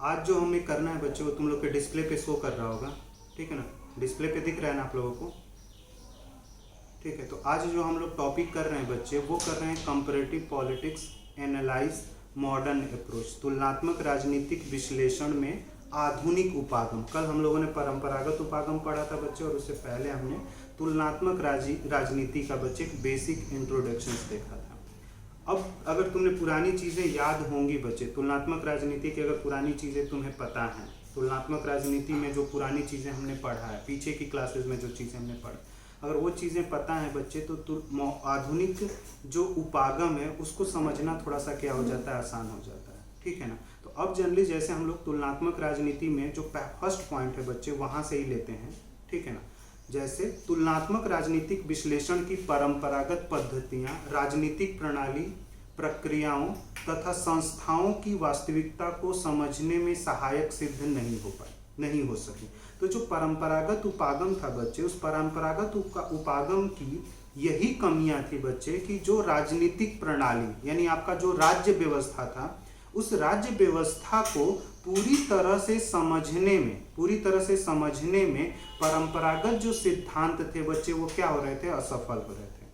आज जो हमें करना है बच्चों, वो तुम लोग के डिस्प्ले पे शो कर रहा होगा, ठीक है ना। डिस्प्ले पे दिख रहा है ना आप लोगों को, ठीक है। तो आज जो हम लोग टॉपिक कर रहे हैं बच्चे, वो कर रहे हैं comparative politics analyse modern approach, तुलनात्मक राजनीतिक विश्लेषण में आधुनिक उपागम। कल हम लोगों ने परंपरागत उपागम पढ़ा था बच्चे, और उससे पहले हमने तुलनात्मक राजनीति का बच्चे एक बेसिक इंट्रोडक्शन देखा था। अब अगर तुमने पुरानी चीज़ें याद होंगी बच्चे, तुलनात्मक राजनीति की अगर पुरानी चीज़ें तुम्हें पता हैं, तुलनात्मक राजनीति में जो पुरानी चीज़ें हमने पढ़ा है, पीछे की क्लासेस में जो चीज़ें हमने पढ़ा, अगर वो चीज़ें पता है बच्चे, तो आधुनिक जो उपागम है उसको समझना थोड़ा सा क्या हो जाता है, आसान हो जाता है, ठीक है ना। तो अब जनरली जैसे हम लोग तुलनात्मक राजनीति में जो फर्स्ट पॉइंट है बच्चे, वहाँ से ही लेते हैं, ठीक है ना। जैसे तुलनात्मक राजनीतिक विश्लेषण की परंपरागत पद्धतियां राजनीतिक प्रणाली, प्रक्रियाओं तथा संस्थाओं की वास्तविकता को समझने में सहायक सिद्ध नहीं हो सकी। तो जो परंपरागत उपागम था बच्चे, उस परंपरागत उपागम की यही कमियां थी बच्चे कि जो राजनीतिक प्रणाली यानी आपका जो राज्य व्यवस्था था, उस राज्य व्यवस्था को पूरी तरह से समझने में परंपरागत जो सिद्धांत थे बच्चे, वो क्या हो रहे थे, असफल हो रहे थे।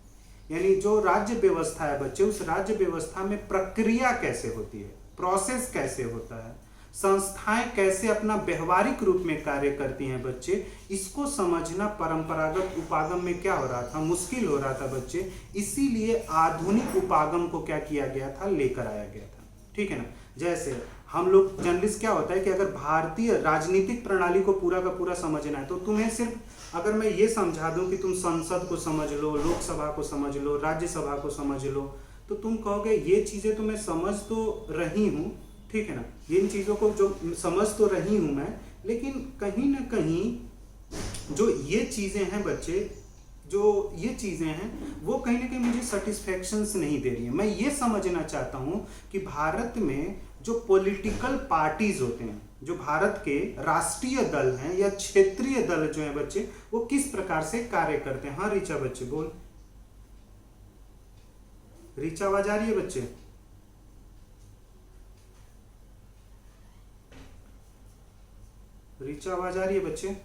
यानी जो राज्य व्यवस्था है बच्चे, उस राज्य व्यवस्था में प्रक्रिया कैसे होती है, प्रोसेस कैसे होता है, संस्थाएं कैसे अपना व्यवहारिक रूप में कार्य करती हैं बच्चे, इसको समझना परंपरागत उपागम में क्या हो रहा था, मुश्किल हो रहा था बच्चे। इसीलिए आधुनिक उपागम को क्या किया गया था, लेकर आया गया था, ठीक है ना। जैसे हम लोग जर्नलिस्ट क्या होता है कि अगर भारतीय राजनीतिक प्रणाली को पूरा का पूरा समझना है, तो तुम्हें सिर्फ अगर मैं ये समझा दूं कि तुम संसद को समझ लो, लोकसभा को समझ लो, राज्यसभा को समझ लो, तो तुम कहोगे ये चीज़ें तो मैं समझ तो रही हूँ, ठीक है ना, इन चीज़ों को जो समझ तो रही हूँ मैं, लेकिन कहीं ना कहीं जो ये चीज़ें हैं बच्चे, जो ये चीज़ें हैं वो कहीं ना कहीं मुझे सेटिस्फैक्शंस नहीं दे रही है। मैं ये समझना चाहता हूँ कि भारत में जो पॉलिटिकल पार्टीज होते हैं, जो भारत के राष्ट्रीय दल हैं या क्षेत्रीय दल जो हैं बच्चे, वो किस प्रकार से कार्य करते हैं। हाँ ऋचा बच्चे बोल, ऋचा आवाज आ रही है बच्चे? ऋचा आवाज आ रही है बच्चे?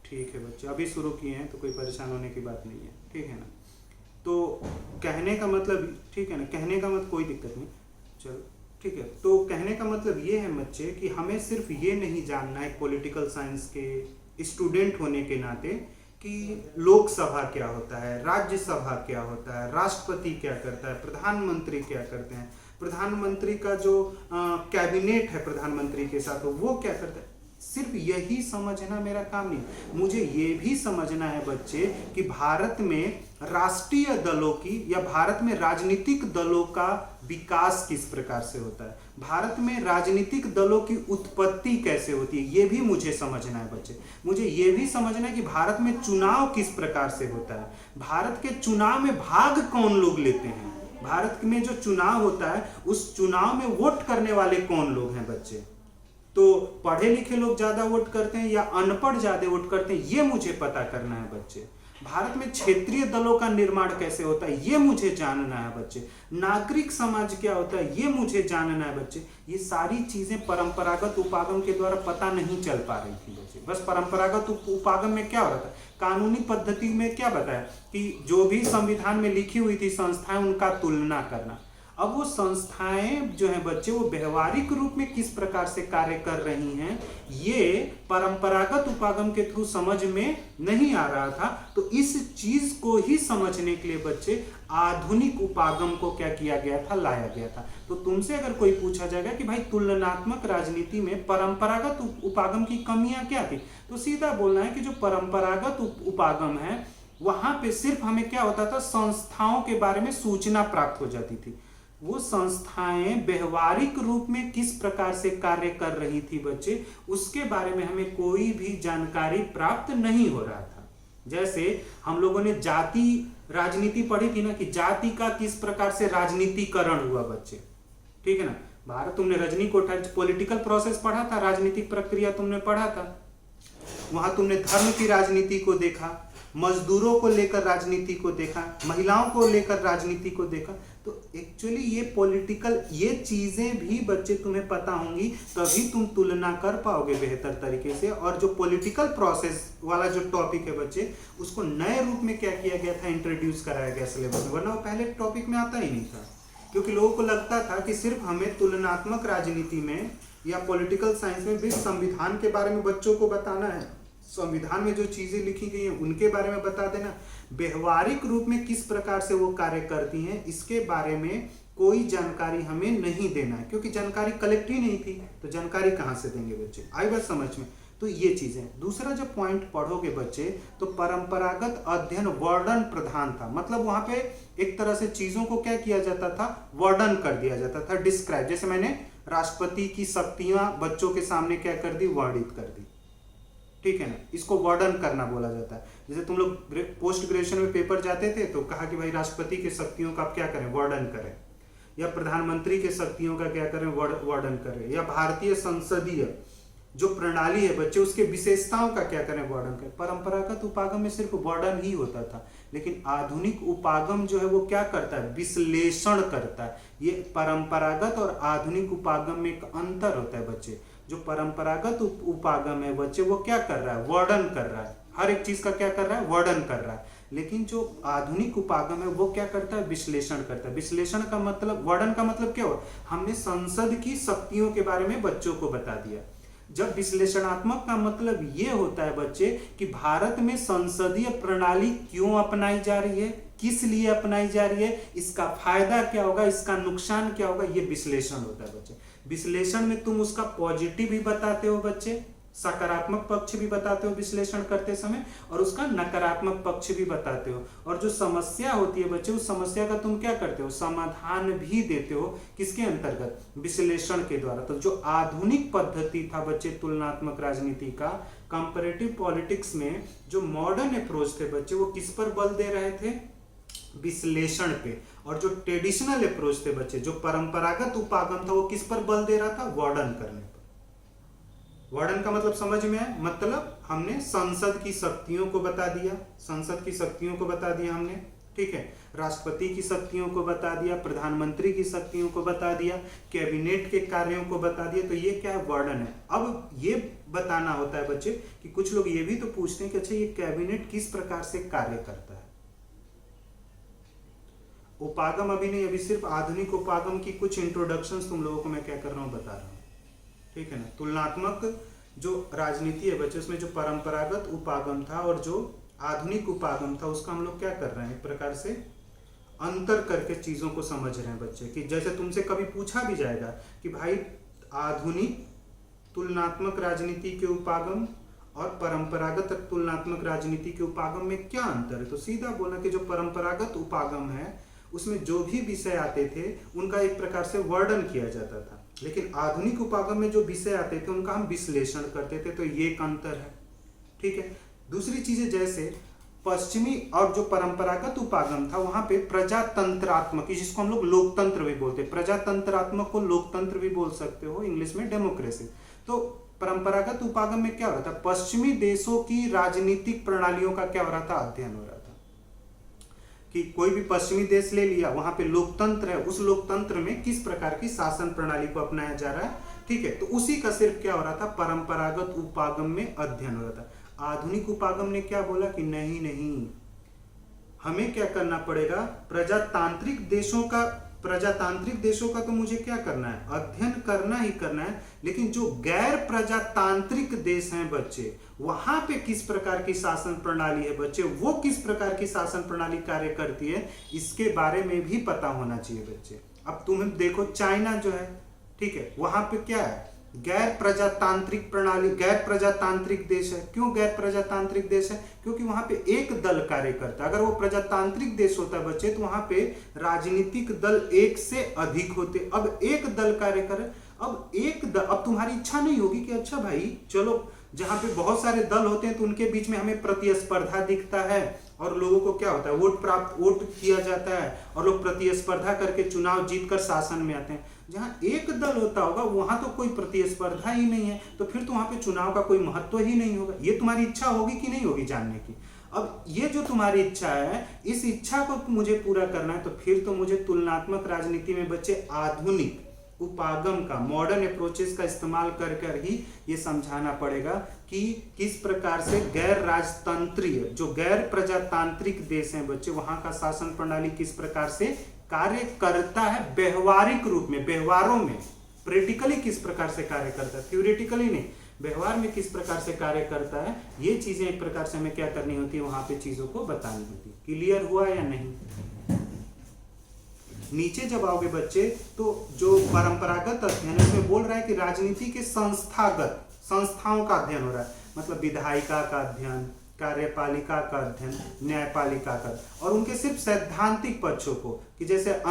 ठीक है बच्चे, अभी शुरू किए हैं तो कोई परेशान होने की बात नहीं है, ठीक है ना। तो कहने का मतलब, ठीक है ना, कहने का मतलब कोई दिक्कत नहीं, चलो ठीक है। तो कहने का मतलब ये है बच्चे कि हमें सिर्फ ये नहीं जानना है पॉलिटिकल साइंस के स्टूडेंट होने के नाते कि लोकसभा क्या होता है, राज्यसभा क्या होता है, राष्ट्रपति क्या करता है, प्रधानमंत्री क्या करते हैं, प्रधानमंत्री का जो कैबिनेट है प्रधानमंत्री के साथ वो क्या करता है। सिर्फ यही समझना मेरा काम नहीं, मुझे ये भी समझना है बच्चे कि भारत में राष्ट्रीय दलों की या भारत में राजनीतिक दलों का विकास किस प्रकार से होता है, भारत में राजनीतिक दलों की उत्पत्ति कैसे होती है, ये भी मुझे समझना है बच्चे। मुझे ये भी समझना है कि भारत में चुनाव किस प्रकार से होता है, भारत के चुनाव में भाग कौन लोग लेते हैं, भारत में जो चुनाव होता है उस चुनाव में वोट करने वाले कौन लोग हैं बच्चे। तो पढ़े लिखे लोग ज्यादा वोट करते हैं या अनपढ़ ज्यादा वोट करते हैं, ये मुझे पता करना है बच्चे। भारत में क्षेत्रीय दलों का निर्माण कैसे होता है, ये मुझे जानना है बच्चे। नागरिक समाज क्या होता है, ये मुझे जानना है बच्चे। ये सारी चीजें परंपरागत उपागम के द्वारा पता नहीं चल पा रही थी बच्चे। बस परंपरागत उपागम में क्या हो रहा था, कानूनी पद्धति में क्या बताया कि जो भी संविधान में लिखी हुई थी संस्थाएं, उनका तुलना करना। अब वो संस्थाएं जो हैं बच्चे, वो व्यवहारिक रूप में किस प्रकार से कार्य कर रही हैं, ये परंपरागत उपागम के थ्रू समझ में नहीं आ रहा था। तो इस चीज को ही समझने के लिए बच्चे आधुनिक उपागम को क्या किया गया था, लाया गया था। तो तुमसे अगर कोई पूछा जाएगा कि भाई तुलनात्मक राजनीति में परंपरागत उपागम की कमियां क्या थी, तो सीधा बोलना है कि जो परंपरागत उपागम है वहां पे सिर्फ हमें क्या होता था, संस्थाओं के बारे में सूचना प्राप्त हो जाती थी। वो संस्थाएं व्यवहारिक रूप में किस प्रकार से कार्य कर रही थी बच्चे, उसके बारे में हमें कोई भी जानकारी प्राप्त नहीं हो रहा था। जैसे हम लोगों ने जाति राजनीति पढ़ी थी ना, कि जाति का किस प्रकार से राजनीतिकरण हुआ बच्चे, ठीक है ना। भारत तुमने रजनी कोठारी पॉलिटिकल प्रोसेस पढ़ा था, राजनीतिक प्रक्रिया तुमने पढ़ा था। वहां तुमने धर्म की राजनीति को देखा, मजदूरों को लेकर राजनीति को देखा, महिलाओं को लेकर राजनीति को देखा। तो एक्चुअली ये पॉलिटिकल ये चीजें भी बच्चे तुम्हें पता होंगी, तभी तुम तुलना कर पाओगे बेहतर तरीके से। और जो पॉलिटिकल प्रोसेस वाला जो टॉपिक है बच्चे, उसको नए रूप में क्या किया गया था, इंट्रोड्यूस कराया गया सिलेबस में, वरना वो पहले टॉपिक में आता ही नहीं था। क्योंकि लोगों को लगता था कि सिर्फ हमें तुलनात्मक राजनीति में या पॉलिटिकल साइंस में भी संविधान के बारे में बच्चों को बताना है, संविधान में जो चीजें लिखी गई हैं उनके बारे में बता देना, व्यवहारिक रूप में किस प्रकार से वो कार्य करती हैं इसके बारे में कोई जानकारी हमें नहीं देना है, क्योंकि जानकारी कलेक्ट ही नहीं थी, तो जानकारी कहाँ से देंगे बच्चे। आई बात समझ में। तो ये चीजें। दूसरा जब पॉइंट पढ़ोगे बच्चे, तो परंपरागत अध्ययन वर्णन प्रधान था, मतलब वहां पे एक तरह से चीजों को क्या किया जाता था, वर्णन कर दिया जाता था, डिस्क्राइब। जैसे मैंने राष्ट्रपति की शक्तियां बच्चों के सामने क्या कर दी, वर्णित कर दी, ठीक है ना, इसको वर्णन करना बोला जाता है। जैसे तुम लोग पोस्ट ग्रेजुएशन में पेपर जाते थे तो कहा कि भाई राष्ट्रपति की शक्तियों का आप क्या करें, वर्णन करें, या प्रधानमंत्री के शक्तियों का क्या करें, वर्णन करें, या भारतीय संसदीय जो प्रणाली है बच्चे उसके विशेषताओं का क्या करें, वर्णन करें। परंपरागत उपागम में सिर्फ वर्णन ही होता था, लेकिन आधुनिक उपागम जो है वो क्या करता है, विश्लेषण करता है। ये परंपरागत और आधुनिक उपागम में एक अंतर होता है बच्चे। जो परंपरागत उपागम है बच्चे वो क्या कर रहा है, वर्णन कर रहा है, हर एक चीज का क्या कर रहा है, वर्णन कर रहा है। लेकिन जो आधुनिक उपागम है वो क्या करता है, विश्लेषण करता है। विश्लेषण का मतलब, वर्णन का मतलब क्या हुआ, हमने संसद की शक्तियों के बारे में बच्चों को बता दिया। जब विश्लेषणात्मक का मतलब ये होता है बच्चे कि भारत में संसदीय प्रणाली क्यों अपनाई जा रही है, किस लिए अपनाई जा रही है, इसका फायदा क्या होगा, इसका नुकसान क्या होगा, ये विश्लेषण होता है बच्चे। विश्लेषण में तुम उसका पॉजिटिव भी बताते हो बच्चे, सकारात्मक पक्ष भी बताते हो विश्लेषण करते समय, और उसका नकारात्मक पक्ष भी बताते हो। और जो समस्या होती है बच्चे, उस समस्या का तुम क्या करते हो, समाधान भी देते हो, किसके अंतर्गत, विश्लेषण के द्वारा। तो जो आधुनिक पद्धति था बच्चे तुलनात्मक राजनीति का, कंपैरेटिव पॉलिटिक्स में जो मॉडर्न अप्रोच थे बच्चे, वो किस पर बल दे रहे थे, विश्लेषण पे। और जो ट्रेडिशनल अप्रोच थे बच्चे, जो परंपरागत उपागम था, वो किस पर बल दे रहा था, वर्णन करने पर। वर्णन का मतलब समझ में है, मतलब हमने संसद की शक्तियों को बता दिया, संसद की शक्तियों को बता दिया हमने, ठीक है, राष्ट्रपति की शक्तियों को बता दिया, प्रधानमंत्री की शक्तियों को बता दिया, कैबिनेट के कार्यों को बता दिया। तो ये क्या है, वर्णन है। अब ये बताना होता है बच्चे कि कुछ लोग ये भी तो पूछते हैं कि अच्छा ये कैबिनेट किस प्रकार से कार्य करता है। उपागम अभी नहीं, अभी सिर्फ आधुनिक उपागम की कुछ इंट्रोडक्शंस तुम लोगों को मैं क्या कर रहा हूं, बता रहा हूं, ठीक है ना। तुलनात्मक जो राजनीति है बच्चे, उसमें जो परंपरागत उपागम था और जो आधुनिक उपागम था, उसका हम लोग क्या कर रहे हैं, एक प्रकार से अंतर करके चीजों को समझ रहे हैं बच्चे। कि जैसे तुमसे कभी पूछा भी जाएगा कि भाई आधुनिक तुलनात्मक राजनीति के उपागम और परंपरागत तुलनात्मक राजनीति के उपागम में क्या अंतर है, तो सीधा बोलना कि जो परंपरागत उपागम है उसमें जो भी विषय आते थे उनका एक प्रकार से वर्णन किया जाता था, लेकिन आधुनिक उपागम में जो विषय आते थे उनका हम विश्लेषण करते थे। तो ये एक अंतर है, ठीक है। दूसरी चीजें जैसे पश्चिमी और जो परंपरागत उपागम था, वहां पे प्रजातंत्रात्मक, जिसको हम लोग लोकतंत्र भी बोलते हैं, प्रजातंत्रात्मक को लोकतंत्र भी बोल सकते हो, इंग्लिश में डेमोक्रेसी। तो परंपरागत उपागम में क्या हो रहा था, पश्चिमी देशों की राजनीतिक प्रणालियों का क्या हो रहा था, अध्ययन हो रहा था। कि कोई भी पश्चिमी देश ले लिया, वहां पे लोकतंत्र है, उस लोकतंत्र में किस प्रकार की शासन प्रणाली को अपनाया जा रहा है, ठीक है। तो उसी का सिर्फ क्या हो रहा था, परंपरागत उपागम में अध्ययन हो रहा था। आधुनिक उपागम ने क्या बोला कि नहीं नहीं, हमें क्या करना पड़ेगा, प्रजातांत्रिक देशों का तो मुझे क्या करना है, अध्ययन करना ही करना है, लेकिन जो गैर प्रजातांत्रिक देश हैं बच्चे, वहां पे किस प्रकार की शासन प्रणाली है बच्चे, वो किस प्रकार की शासन प्रणाली कार्य करती है, इसके बारे में भी पता होना चाहिए बच्चे। अब तुम्हें देखो चाइना जो है, ठीक है, वहां पे क्या है, गैर प्रजातांत्रिक प्रणाली, गैर प्रजातांत्रिक देश है। क्यों गैर प्रजातांत्रिक देश है, क्योंकि वहां पे एक दल कार्य करता है। अगर वो प्रजातांत्रिक देश होता है बच्चे, तो वहां पे राजनीतिक दल एक से अधिक होते। अब एक दल कार्य करे, अब तुम्हारी इच्छा नहीं होगी कि अच्छा भाई चलो, जहां पे बहुत सारे दल होते हैं तो उनके बीच में हमें प्रतिस्पर्धा दिखता है और लोगों को क्या होता है, वोट किया जाता है और लोग प्रतिस्पर्धा करके चुनाव जीतकर शासन में आते हैं। जहां एक दल होता होगा वहां तो कोई प्रतिस्पर्धा ही नहीं है, तो फिर तो वहां पे चुनाव का कोई महत्व ही नहीं होगा। ये तुम्हारी इच्छा होगी कि नहीं होगी जानने की। अब ये जो तुम्हारी इच्छा है, इस इच्छा को मुझे पूरा करना है, तो फिर तो मुझे तुलनात्मक राजनीति में बच्चे आधुनिक उपागम का, मॉडर्न अप्रोचेस का इस्तेमाल कर कर ही ये समझाना पड़ेगा कि किस प्रकार से गैर राजतंत्रीय, जो गैर प्रजातांत्रिक देश हैं बच्चे, वहां का शासन प्रणाली किस प्रकार से कार्य करता है व्यवहारिक रूप में, व्यवहारों में, प्रैक्टिकली किस प्रकार से कार्य करता है, थ्योरेटिकली नहीं, व्यवहार में किस प्रकार से कार्य करता है। ये चीजें एक प्रकार से हमें क्या करनी होती है, वहां पे चीजों को बतानी होती है। क्लियर हुआ या नहीं? नीचे जब आओगे बच्चे तो जो परंपरागत अध्ययन है उसमें बोल रहा है कि राजनीति के संस्थागत, संस्थाओं का अध्ययन हो रहा है, मतलब विधायिका का अध्ययन, कार्यपालिका का अध्ययन, न्यायपालिका का, और उनके सिर्फ सैद्धांतिक पक्षों को, कि जैसे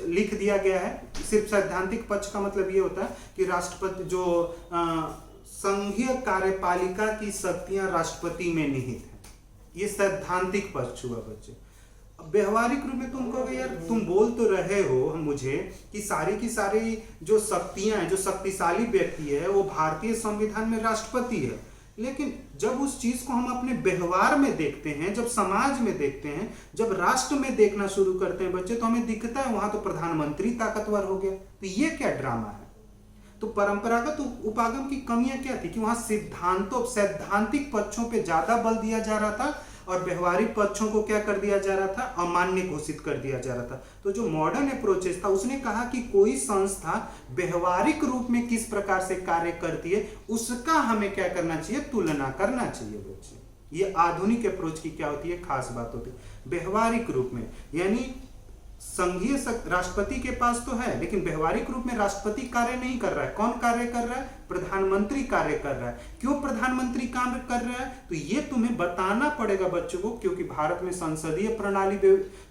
लिख दिया गया है, सिर्फ सैद्धांतिक पक्ष का मतलब ये होता है कि राष्ट्रपति जो संघीय कार्यपालिका की शक्तियां राष्ट्रपति में निहित है, ये सैद्धांतिक पक्ष हुआ बच्चे। व्यवहारिक रूप में तुम कहोगे यार तुम बोल तो रहे हो मुझे कि सारी की सारी जो शक्तियां हैं, जो शक्तिशाली व्यक्ति है वो भारतीय संविधान में राष्ट्रपति है, लेकिन जब उस चीज को हम अपने व्यवहार में देखते हैं, जब समाज में देखते हैं, जब राष्ट्र में देखना शुरू करते हैं बच्चे, तो हमें दिखता है वहां तो प्रधानमंत्री ताकतवर हो गया। तो ये क्या ड्रामा है? तो परंपरागत उपागम की कमियां क्या थी कि वहां सिद्धांतों, सैद्धांतिक पक्षों पे ज्यादा बल दिया जा रहा था और व्यवहारिक पक्षों को क्या कर दिया जा रहा था, अमान्य घोषित कर दिया जा रहा था। तो जो मॉडर्न अप्रोचेस था उसने कहा कि कोई संस्था व्यवहारिक रूप में किस प्रकार से कार्य करती है उसका हमें क्या करना चाहिए, तुलना करना चाहिए बच्चे। ये आधुनिक अप्रोच की क्या होती है, खास बात होती है, व्यवहारिक रूप में, यानी संघीय राष्ट्रपति के पास तो है लेकिन व्यवहारिक रूप में राष्ट्रपति कार्य नहीं कर रहा है। कौन कार्य कर रहा है? प्रधानमंत्री कार्य कर रहा है। क्यों प्रधानमंत्री कार्य कर रहा है? तो ये तुम्हें बताना पड़ेगा बच्चों को, क्योंकि भारत में संसदीय प्रणाली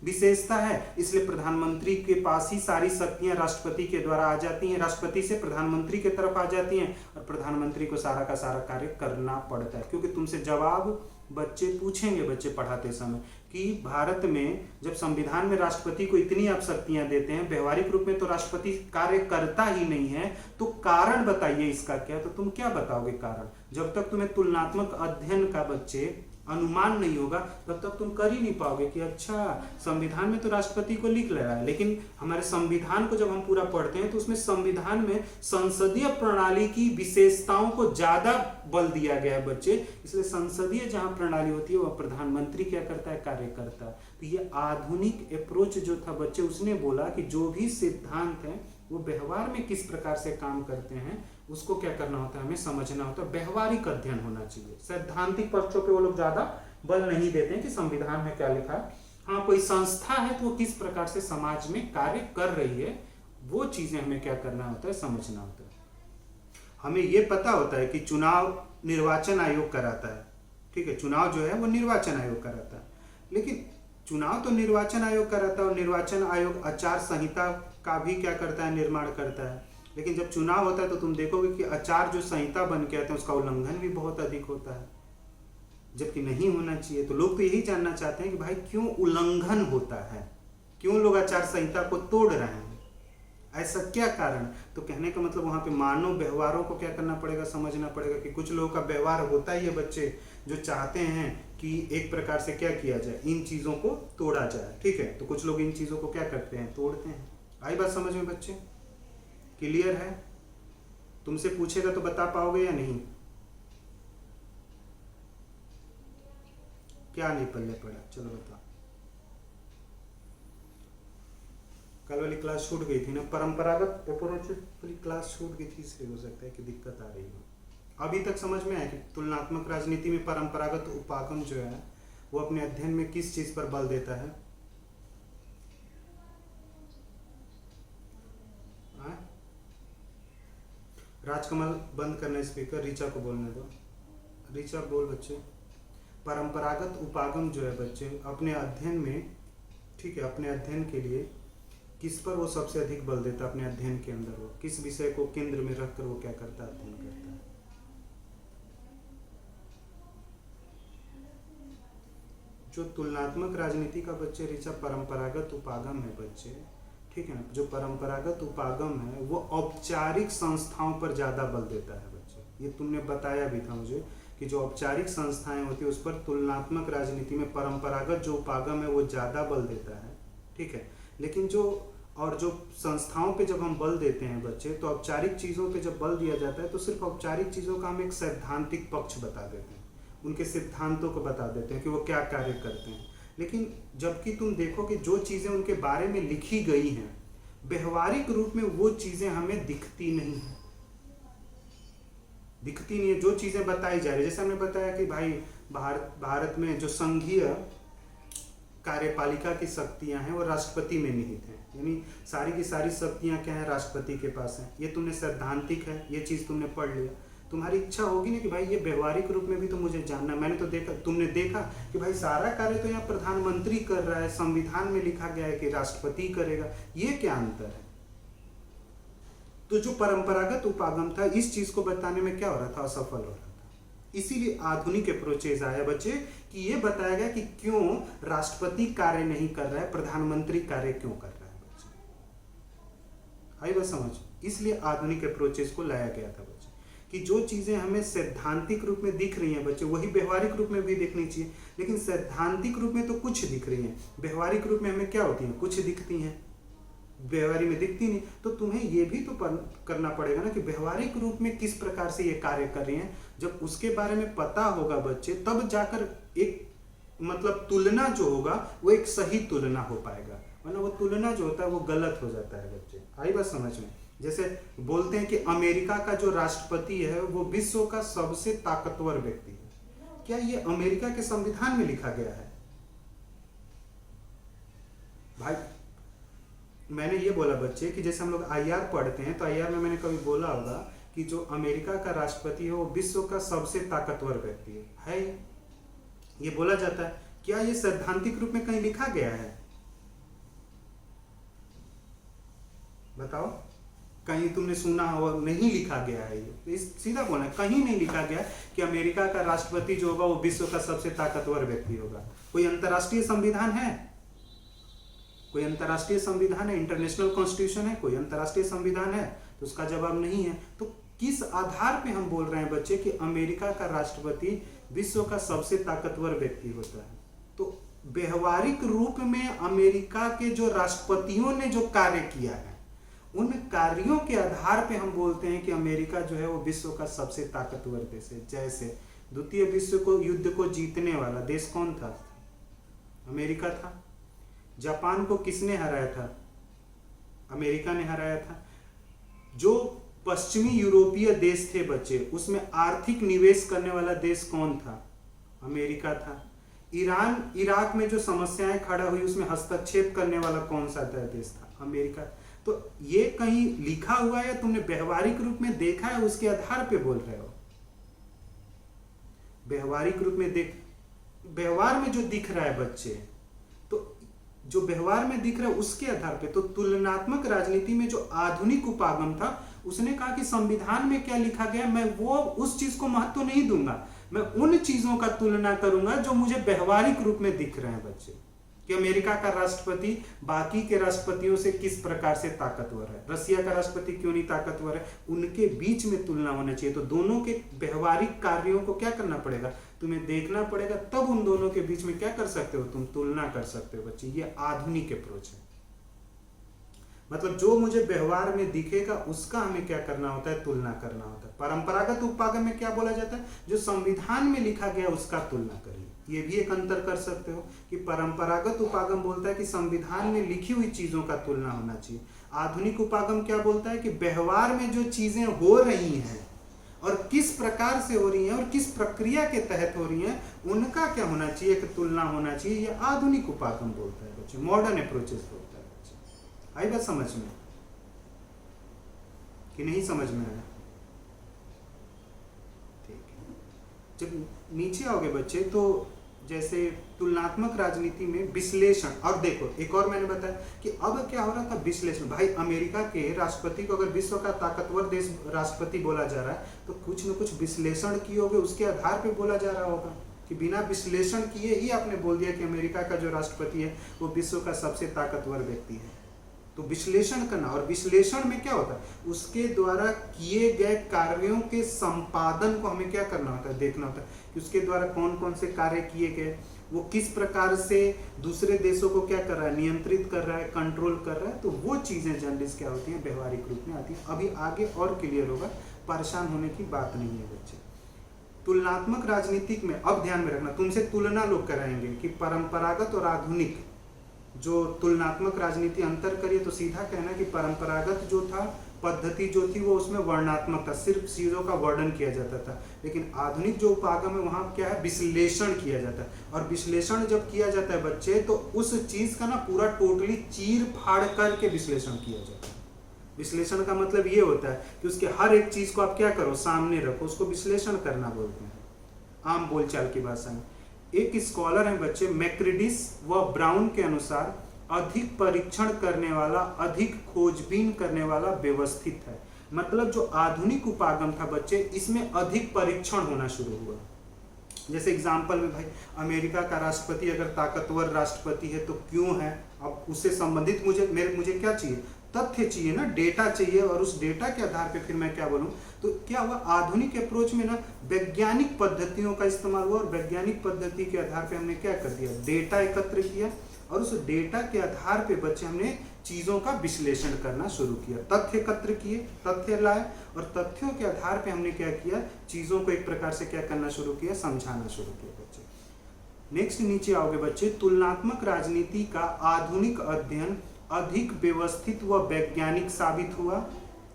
विशेषता है, इसलिए प्रधानमंत्री के पास ही सारी शक्तियां राष्ट्रपति के द्वारा आ जाती हैं, राष्ट्रपति से प्रधानमंत्री की तरफ आ जाती हैं और प्रधानमंत्री को सारा का सारा कार्य करना पड़ता है। क्योंकि तुमसे जवाब बच्चे पूछेंगे बच्चे पढ़ाते समय कि भारत में जब संविधान में राष्ट्रपति को इतनी आप शक्तियां देते हैं, व्यवहारिक रूप में तो राष्ट्रपति कार्य करता ही नहीं है, तो कारण बताइए इसका क्या? तो तुम क्या बताओगे कारण? जब तक तुम्हें तुलनात्मक अध्ययन का बच्चे अनुमान नहीं होगा तब तक तुम कर ही नहीं पाओगे कि अच्छा संविधान में तो राष्ट्रपति को लिख ले रहा है, लेकिन हमारे संविधान को जब हम पूरा पढ़ते हैं तो उसमें संविधान में संसदीय प्रणाली की विशेषताओं को ज्यादा बल दिया गया है बच्चे। इसलिए संसदीय जहां प्रणाली होती है वह प्रधानमंत्री क्या करता है, कार्य करता है। तो ये आधुनिक अप्रोच जो था बच्चे, उसने बोला कि जो भी सिद्धांत है वो व्यवहार में किस प्रकार से काम करते हैं उसको क्या करना होता है, हमें समझना होता है, व्यवहारिक अध्ययन होना चाहिए। सैद्धांतिक पक्षों पे वो लोग ज्यादा बल नहीं देते हैं कि संविधान में क्या लिखा है। हाँ, कोई संस्था है तो वो किस प्रकार से समाज में कार्य कर रही है, वो चीजें हमें क्या करना होता है, समझना होता है। हमें ये पता होता है कि चुनाव निर्वाचन आयोग कराता है, ठीक है, चुनाव जो है वो निर्वाचन आयोग कराता है, लेकिन चुनाव तो निर्वाचन आयोग कराता है और निर्वाचन आयोग आचार संहिता का भी क्या करता है, निर्माण करता है। लेकिन जब चुनाव होता है तो तुम देखोगे कि आचार जो संहिता बन के आते हैं उसका उल्लंघन भी बहुत अधिक होता है, जबकि नहीं होना चाहिए। तो लोग तो यही जानना चाहते हैं कि भाई क्यों उल्लंघन होता है, क्यों लोग आचार संहिता को तोड़ रहे हैं, ऐसा क्या कारण? तो कहने का मतलब वहां पे मानव व्यवहारों को क्या करना पड़ेगा, समझना पड़ेगा कि कुछ लोगों का व्यवहार होता ही है बच्चे जो चाहते हैं कि एक प्रकार से क्या किया जाए, इन चीजों को तोड़ा जाए, ठीक है। तो कुछ लोग इन चीजों को क्या करते हैं, तोड़ते हैं। आई बात समझ में बच्चे? क्लियर है? तुमसे पूछेगा तो बता पाओगे या नहीं? क्या नहीं पल्ले पड़ा, चलो बताओ। कल वाली क्लास छूट गई थी ना, परंपरागत अप्रोच वाली क्लास छूट गई थी, इसलिए हो सकता है कि दिक्कत आ रही हो। अभी तक समझ में आया कि तुलनात्मक राजनीति में परंपरागत उपागम जो है वो अपने अध्ययन में किस चीज पर बल देता है? राजकमल बंद करना स्पीकर, रीचा को बोलने दो। रीचा बोल बच्चे। परंपरागत उपागम जो है बच्चे अपने अध्ययन में, ठीक है, अपने अध्ययन के लिए किस पर वो सबसे अधिक बल देता है? अपने अध्ययन के अंदर वो किस विषय को केंद्र में रखकर वो क्या करता है, अध्ययन करता है? जो तुलनात्मक राजनीति का बच्चे रीचा परंपरागत उपागम है बच्चे, ठीक है ना, जो परंपरागत उपागम है वो औपचारिक संस्थाओं पर ज्यादा बल देता है बच्चे। ये तुमने बताया भी था मुझे कि कि जो औपचारिक संस्थाएं होती है उस पर तुलनात्मक राजनीति में परंपरागत जो उपागम है वो ज़्यादा बल देता है, ठीक है। लेकिन जो संस्थाओं पे जब हम बल देते हैं बच्चे, तो औपचारिक चीज़ों पे जब बल दिया जाता है तो सिर्फ औपचारिक चीज़ों का हम एक सैद्धांतिक पक्ष बता देते हैं, उनके सिद्धांतों को बता देते हैं कि वो क्या कार्य करते हैं। लेकिन जबकि तुम देखो कि जो चीज़ें उनके बारे में लिखी गई हैं, व्यवहारिक रूप में वो चीज़ें हमें दिखती नहीं है, दिखती नहीं है। जो चीज़ें बताई जा रही है, जैसे हमने बताया कि भाई भारत में जो संघीय कार्यपालिका की शक्तियां हैं वो राष्ट्रपति में निहित हैं, यानी सारी की सारी शक्तियां क्या है, राष्ट्रपति के पास हैं। ये तुमने सैद्धांतिक है, ये चीज़ तुमने पढ़ लिया। तुम्हारी इच्छा होगी ना कि भाई ये व्यवहारिक रूप में भी तो मुझे जानना। मैंने तो देखा, तुमने देखा कि भाई सारा कार्य तो यहाँ प्रधानमंत्री कर रहा है, संविधान में लिखा गया है कि राष्ट्रपति करेगा, ये क्या अंतर है। तो जो परंपरागत उपागम था, इस चीज को बताने में क्या हो रहा था, असफल हो रहा था। इसीलिए आधुनिक अप्रोचेज आया बच्चे कि ये बताया गया कि क्यों राष्ट्रपति कार्य नहीं कर रहा है, प्रधानमंत्री कार्य क्यों कर रहा है बच्चे। आई बात समझ। इसलिए आधुनिक अप्रोचेज को लाया गया था बच्चे कि जो चीजें हमें सैद्धांतिक रूप में दिख रही हैं बच्चे, वही व्यवहारिक रूप में भी दिखनी चाहिए। लेकिन सैद्धांतिक रूप में तो कुछ दिख रही हैं, व्यवहारिक रूप में हमें क्या होती हैं, कुछ दिखती हैं, व्यवहारिक में दिखती नहीं। तो तुम्हें ये भी तो करना पड़ेगा ना कि व्यवहारिक रूप में किस प्रकार से ये कार्य कर रही हैं। जब उसके बारे में पता होगा बच्चे, तब जाकर एक मतलब तुलना जो होगा वो एक सही तुलना हो पाएगा, वरना वो तुलना जो होता है वो गलत हो जाता है बच्चे। आई बात समझ में। जैसे बोलते हैं कि अमेरिका का जो राष्ट्रपति है वो विश्व का सबसे ताकतवर व्यक्ति है, क्या ये अमेरिका के संविधान में लिखा गया है भाई? मैंने ये बोला बच्चे कि जैसे हम लोग आईआर पढ़ते हैं, तो आईआर में मैंने कभी बोला होगा कि जो अमेरिका का राष्ट्रपति है वो विश्व का सबसे ताकतवर व्यक्ति है। ये बोला जाता है। क्या ये सैद्धांतिक रूप में कहीं लिखा गया है? बताओ, कहीं तुमने सुना हो? नहीं लिखा गया है। ये सीधा बोलना, कहीं नहीं लिखा गया कि अमेरिका का राष्ट्रपति जो होगा वो विश्व का सबसे ताकतवर व्यक्ति होगा। कोई अंतर्राष्ट्रीय संविधान है? कोई अंतर्राष्ट्रीय संविधान है? इंटरनेशनल कॉन्स्टिट्यूशन है? कोई अंतर्राष्ट्रीय संविधान है? तो उसका जवाब नहीं है। तो किस आधार पे हम बोल रहे हैं बच्चे कि अमेरिका का राष्ट्रपति विश्व का सबसे ताकतवर व्यक्ति होता है? तो व्यवहारिक रूप में अमेरिका के जो राष्ट्रपतियों ने जो कार्य किया है, उन कार्यों के आधार पे हम बोलते हैं कि अमेरिका जो है वो विश्व का सबसे ताकतवर देश है। जैसे द्वितीय विश्व युद्ध को जीतने वाला देश कौन था? अमेरिका था। जापान को किसने हराया था? अमेरिका ने हराया था। जो पश्चिमी यूरोपीय देश थे बच्चे, उसमें आर्थिक निवेश करने वाला देश कौन था? अमेरिका था। ईरान इराक में जो समस्याएं खड़ा हुई उसमें हस्तक्षेप करने वाला कौन सा देश था? अमेरिका। तो ये कहीं लिखा हुआ है या तुमने व्यवहारिक रूप में देखा है, उसके आधार पे बोल रहे हो? व्यवहारिक रूप में देख, व्यवहार में जो दिख रहा है बच्चे, तो जो व्यवहार में दिख रहा है उसके आधार पे। तो तुलनात्मक राजनीति में जो आधुनिक उपागम था, उसने कहा कि संविधान में क्या लिखा गया, मैं वो उस चीज को महत्व नहीं दूंगा, मैं उन चीजों का तुलना करूंगा जो मुझे व्यवहारिक रूप में दिख रहे हैं बच्चे। कि अमेरिका का राष्ट्रपति बाकी के राष्ट्रपतियों से किस प्रकार से ताकतवर है, रसिया का राष्ट्रपति क्यों नहीं ताकतवर है, उनके बीच में तुलना होना चाहिए। तो दोनों के व्यवहारिक कार्यों को क्या करना पड़ेगा, तुम्हें देखना पड़ेगा, तब उन दोनों के बीच में क्या कर सकते हो, तुम तुलना कर सकते हो बच्चे। ये आधुनिक अप्रोच है। मतलब जो मुझे व्यवहार में दिखेगा उसका हमें क्या करना होता है, तुलना करना होता है। परंपरागत उपागम में क्या बोला जाता है, जो संविधान में लिखा गया उसका तुलना करिए। ये भी एक अंतर कर सकते हो कि परंपरागत उपागम बोलता है कि संविधान में लिखी हुई चीजों का तुलना होना चाहिए। आधुनिक उपागम क्या बोलता है कि व्यवहार में जो चीजें हो रही हैं और किस प्रकार से हो रही हैं और किस प्रक्रिया के तहत हो रही हैं, उनका क्या होना चाहिए, एक तुलना होना चाहिए। ये आधुनिक उपागम बोलता है बच्चे, मॉडर्न अप्रोचेस बोलता है बच्चे। आई बात समझ में कि नहीं समझ में आया? ठीक है। जब नीचे आओगे बच्चे, तो जैसे तुलनात्मक राजनीति में विश्लेषण, और देखो एक और मैंने बताया कि अब क्या हो रहा था, विश्लेषण। भाई अमेरिका के राष्ट्रपति को अगर विश्व का ताकतवर देश राष्ट्रपति बोला जा रहा है, तो कुछ न कुछ विश्लेषण किए होगे, उसके आधार पे बोला जा रहा होगा। कि बिना विश्लेषण किए ही आपने बोल दिया कि अमेरिका का जो राष्ट्रपति है वो विश्व का सबसे ताकतवर व्यक्ति है। तो विश्लेषण करना, और विश्लेषण में क्या होता है, उसके द्वारा किए गए कार्यों के संपादन को हमें क्या करना होता है, देखना होता है कि उसके द्वारा कौन कौन से कार्य किए गए, वो किस प्रकार से दूसरे देशों को क्या कर रहा है, नियंत्रित कर रहा है, कंट्रोल कर रहा है। तो वो चीजें जर्नलिस्ट क्या होती हैं, व्यवहारिक रूप में आती हैं। अभी आगे और क्लियर होगा, परेशान होने की बात नहीं है बच्चे। तुलनात्मक राजनीतिक में अब ध्यान में रखना, तुमसे तुलना लोग कराएंगे कि परंपरागत और आधुनिक जो तुलनात्मक राजनीति अंतर करिए, तो सीधा कहना कि परंपरागत जो था पद्धति जो थी वो उसमें वर्णनात्मक था, सिर्फ चीजों का वर्णन किया जाता था। लेकिन आधुनिक जो उपागम है वहां क्या है, विश्लेषण किया जाता है। और विश्लेषण जब किया जाता है बच्चे, तो उस चीज का ना पूरा टोटली चीर फाड़ करके विश्लेषण किया जाता है। विश्लेषण का मतलब ये होता है कि उसके हर एक चीज को आप क्या करो, सामने रखो, उसको विश्लेषण करना बोलते हैं आम बोलचाल की भाषा में। एक स्कॉलर है बच्चे, मैक्रिडिस व ब्राउन के अनुसार अधिक परीक्षण करने वाला, अधिक खोजबीन करने वाला व्यवस्थित है। मतलब जो आधुनिक उपागम था बच्चे, इसमें अधिक परीक्षण होना शुरू हुआ। जैसे एग्जाम्पल में भाई, अमेरिका का राष्ट्रपति अगर ताकतवर राष्ट्रपति है तो क्यों है, अब उससे संबंधित मुझे क्या चाहिए, तथ्य चाहिए ना, डेटा चाहिए, और उस डेटा के आधार पे फिर मैं क्या बोलूं। तो क्या हुआ, आधुनिक अप्रोच में ना वैज्ञानिक पद्धतियों का इस्तेमाल हुआ, और वैज्ञानिक पद्धति के आधार पे हमने क्या कर दिया, डेटा एकत्र किया, और उस डेटा के आधार पे बच्चे हमने चीजों का विश्लेषण करना शुरू किया। तथ्य एकत्र किए, तथ्य लाए, और तथ्यों के आधार पे हमने क्या किया, चीजों को एक प्रकार से क्या करना शुरू किया, समझाना शुरू किया बच्चे। नेक्स्ट नीचे आओगे बच्चे, तुलनात्मक राजनीति का आधुनिक अध्ययन अधिक व्यवस्थित व वैज्ञानिक साबित हुआ।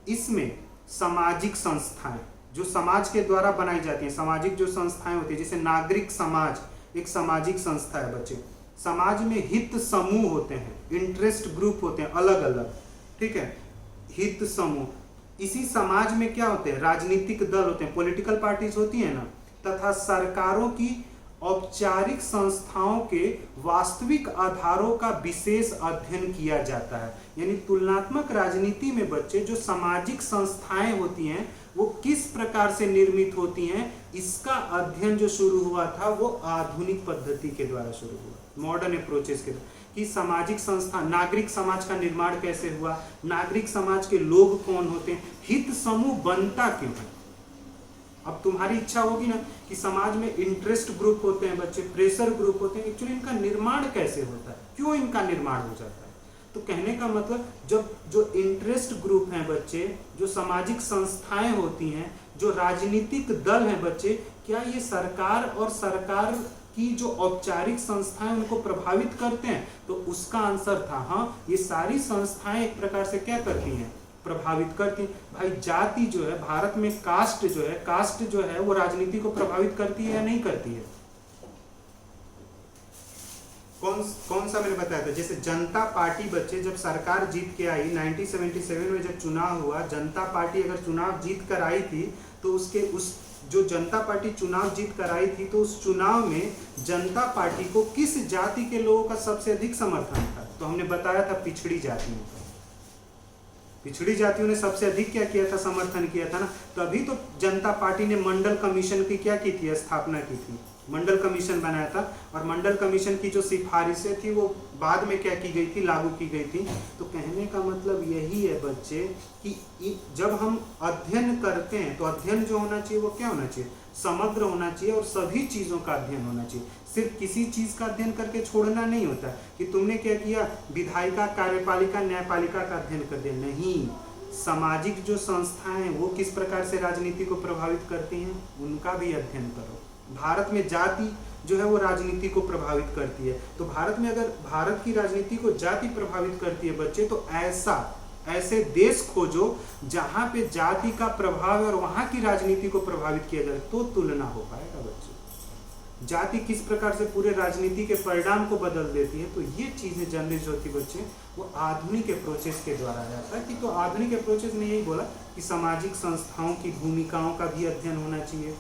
इसमें सामाजिक संस्थाएं जो समाज के द्वारा बनाई जाती हैं, सामाजिक जो संस्थाएं होती है, जैसे नागरिक समाज एक सामाजिक संस्था है बच्चे। समाज में हित समूह होते हैं, इंटरेस्ट ग्रुप होते हैं अलग अलग, ठीक है, हित समूह। इसी समाज में क्या होते हैं, राजनीतिक दल होते हैं, पॉलिटिकल पार्टीज होती है ना, तथा सरकारों की औपचारिक संस्थाओं के वास्तविक आधारों का विशेष अध्ययन किया जाता है। यानी तुलनात्मक राजनीति में बच्चे जो सामाजिक संस्थाएं होती हैं वो किस प्रकार से निर्मित होती हैं, इसका अध्ययन जो शुरू हुआ था वो आधुनिक पद्धति के द्वारा शुरू हुआ, मॉडर्न अप्रोचेस के द्वारा। कि सामाजिक संस्था, नागरिक समाज का निर्माण कैसे हुआ, नागरिक समाज के लोग कौन होते हैं, हित समूह बनता क्यों है। अब तुम्हारी इच्छा होगी ना कि समाज में इंटरेस्ट ग्रुप होते हैं बच्चे, प्रेशर ग्रुप होते हैं, एक्चुअली इनका निर्माण कैसे होता है, क्यों इनका निर्माण हो जाता है। तो कहने का मतलब, जब जो इंटरेस्ट ग्रुप हैं बच्चे, जो सामाजिक संस्थाएं होती हैं, जो राजनीतिक दल हैं बच्चे, क्या ये सरकार और सरकार की जो औपचारिक संस्थाएं उनको प्रभावित करते हैं। तो उसका आंसर था हाँ, ये सारी संस्थाएं एक प्रकार से क्या करती हैं, प्रभावित करती हैं। भाई जाति जो है भारत में, कास्ट जो है वो राजनीति को प्रभावित करती है या नहीं करती है। कौन सा मैंने बताया था, जैसे जनता पार्टी बच्चे जब सरकार जीत के आई 1977 में जब चुनाव हुआ, जनता पार्टी अगर चुनाव जीत कर आई थी तो उस जो जनता पार्टी चुनाव जीत कर आई थी तो उस चुनाव में जनता पार्टी को किस जाति के लोगों का सबसे अधिक समर्थन था। तो हमने बताया था पिछड़ी जातियों का, पिछड़ी जातियों ने सबसे अधिक क्या किया था, समर्थन किया था ना। तभी तो जनता पार्टी ने मंडल कमीशन की क्या की थी, स्थापना की थी, मंडल कमीशन बनाया था। और मंडल कमीशन की जो सिफारिशें थी वो बाद में क्या की गई थी, लागू की गई थी। तो कहने का मतलब यही है बच्चे कि जब हम अध्ययन करते हैं तो अध्ययन जो होना चाहिए वो क्या होना चाहिए, समग्र होना चाहिए, और सभी चीजों का अध्ययन होना चाहिए। सिर्फ किसी चीज का अध्ययन करके छोड़ना नहीं होता कि तुमने क्या किया, विधायिका, कार्यपालिका, न्यायपालिका का अध्ययन कर दिया, नहीं। सामाजिक जो संस्थाएं हैं वो किस प्रकार से राजनीति को प्रभावित करती हैं, उनका भी अध्ययन करो। भारत में जाति जो है वो राजनीति को प्रभावित करती है। तो भारत में अगर भारत की राजनीति को जाति प्रभावित करती है बच्चे, तो ऐसे देश खोजो जहां पे जाति का प्रभाव और वहां की राजनीति को प्रभावित किया जाए, तो तुलना हो पाएगा बच्चे। जाति किस प्रकार से पूरे राजनीति के परिणाम को बदल देती है। तो ये चीजें जर्नलिस्ट होती बच्चे वो आधुनिक अप्रोचेस के द्वारा आ जाता है। कि तो आधुनिक अप्रोचेस ने यही बोला कि सामाजिक संस्थाओं की भूमिकाओं का भी अध्ययन होना चाहिए,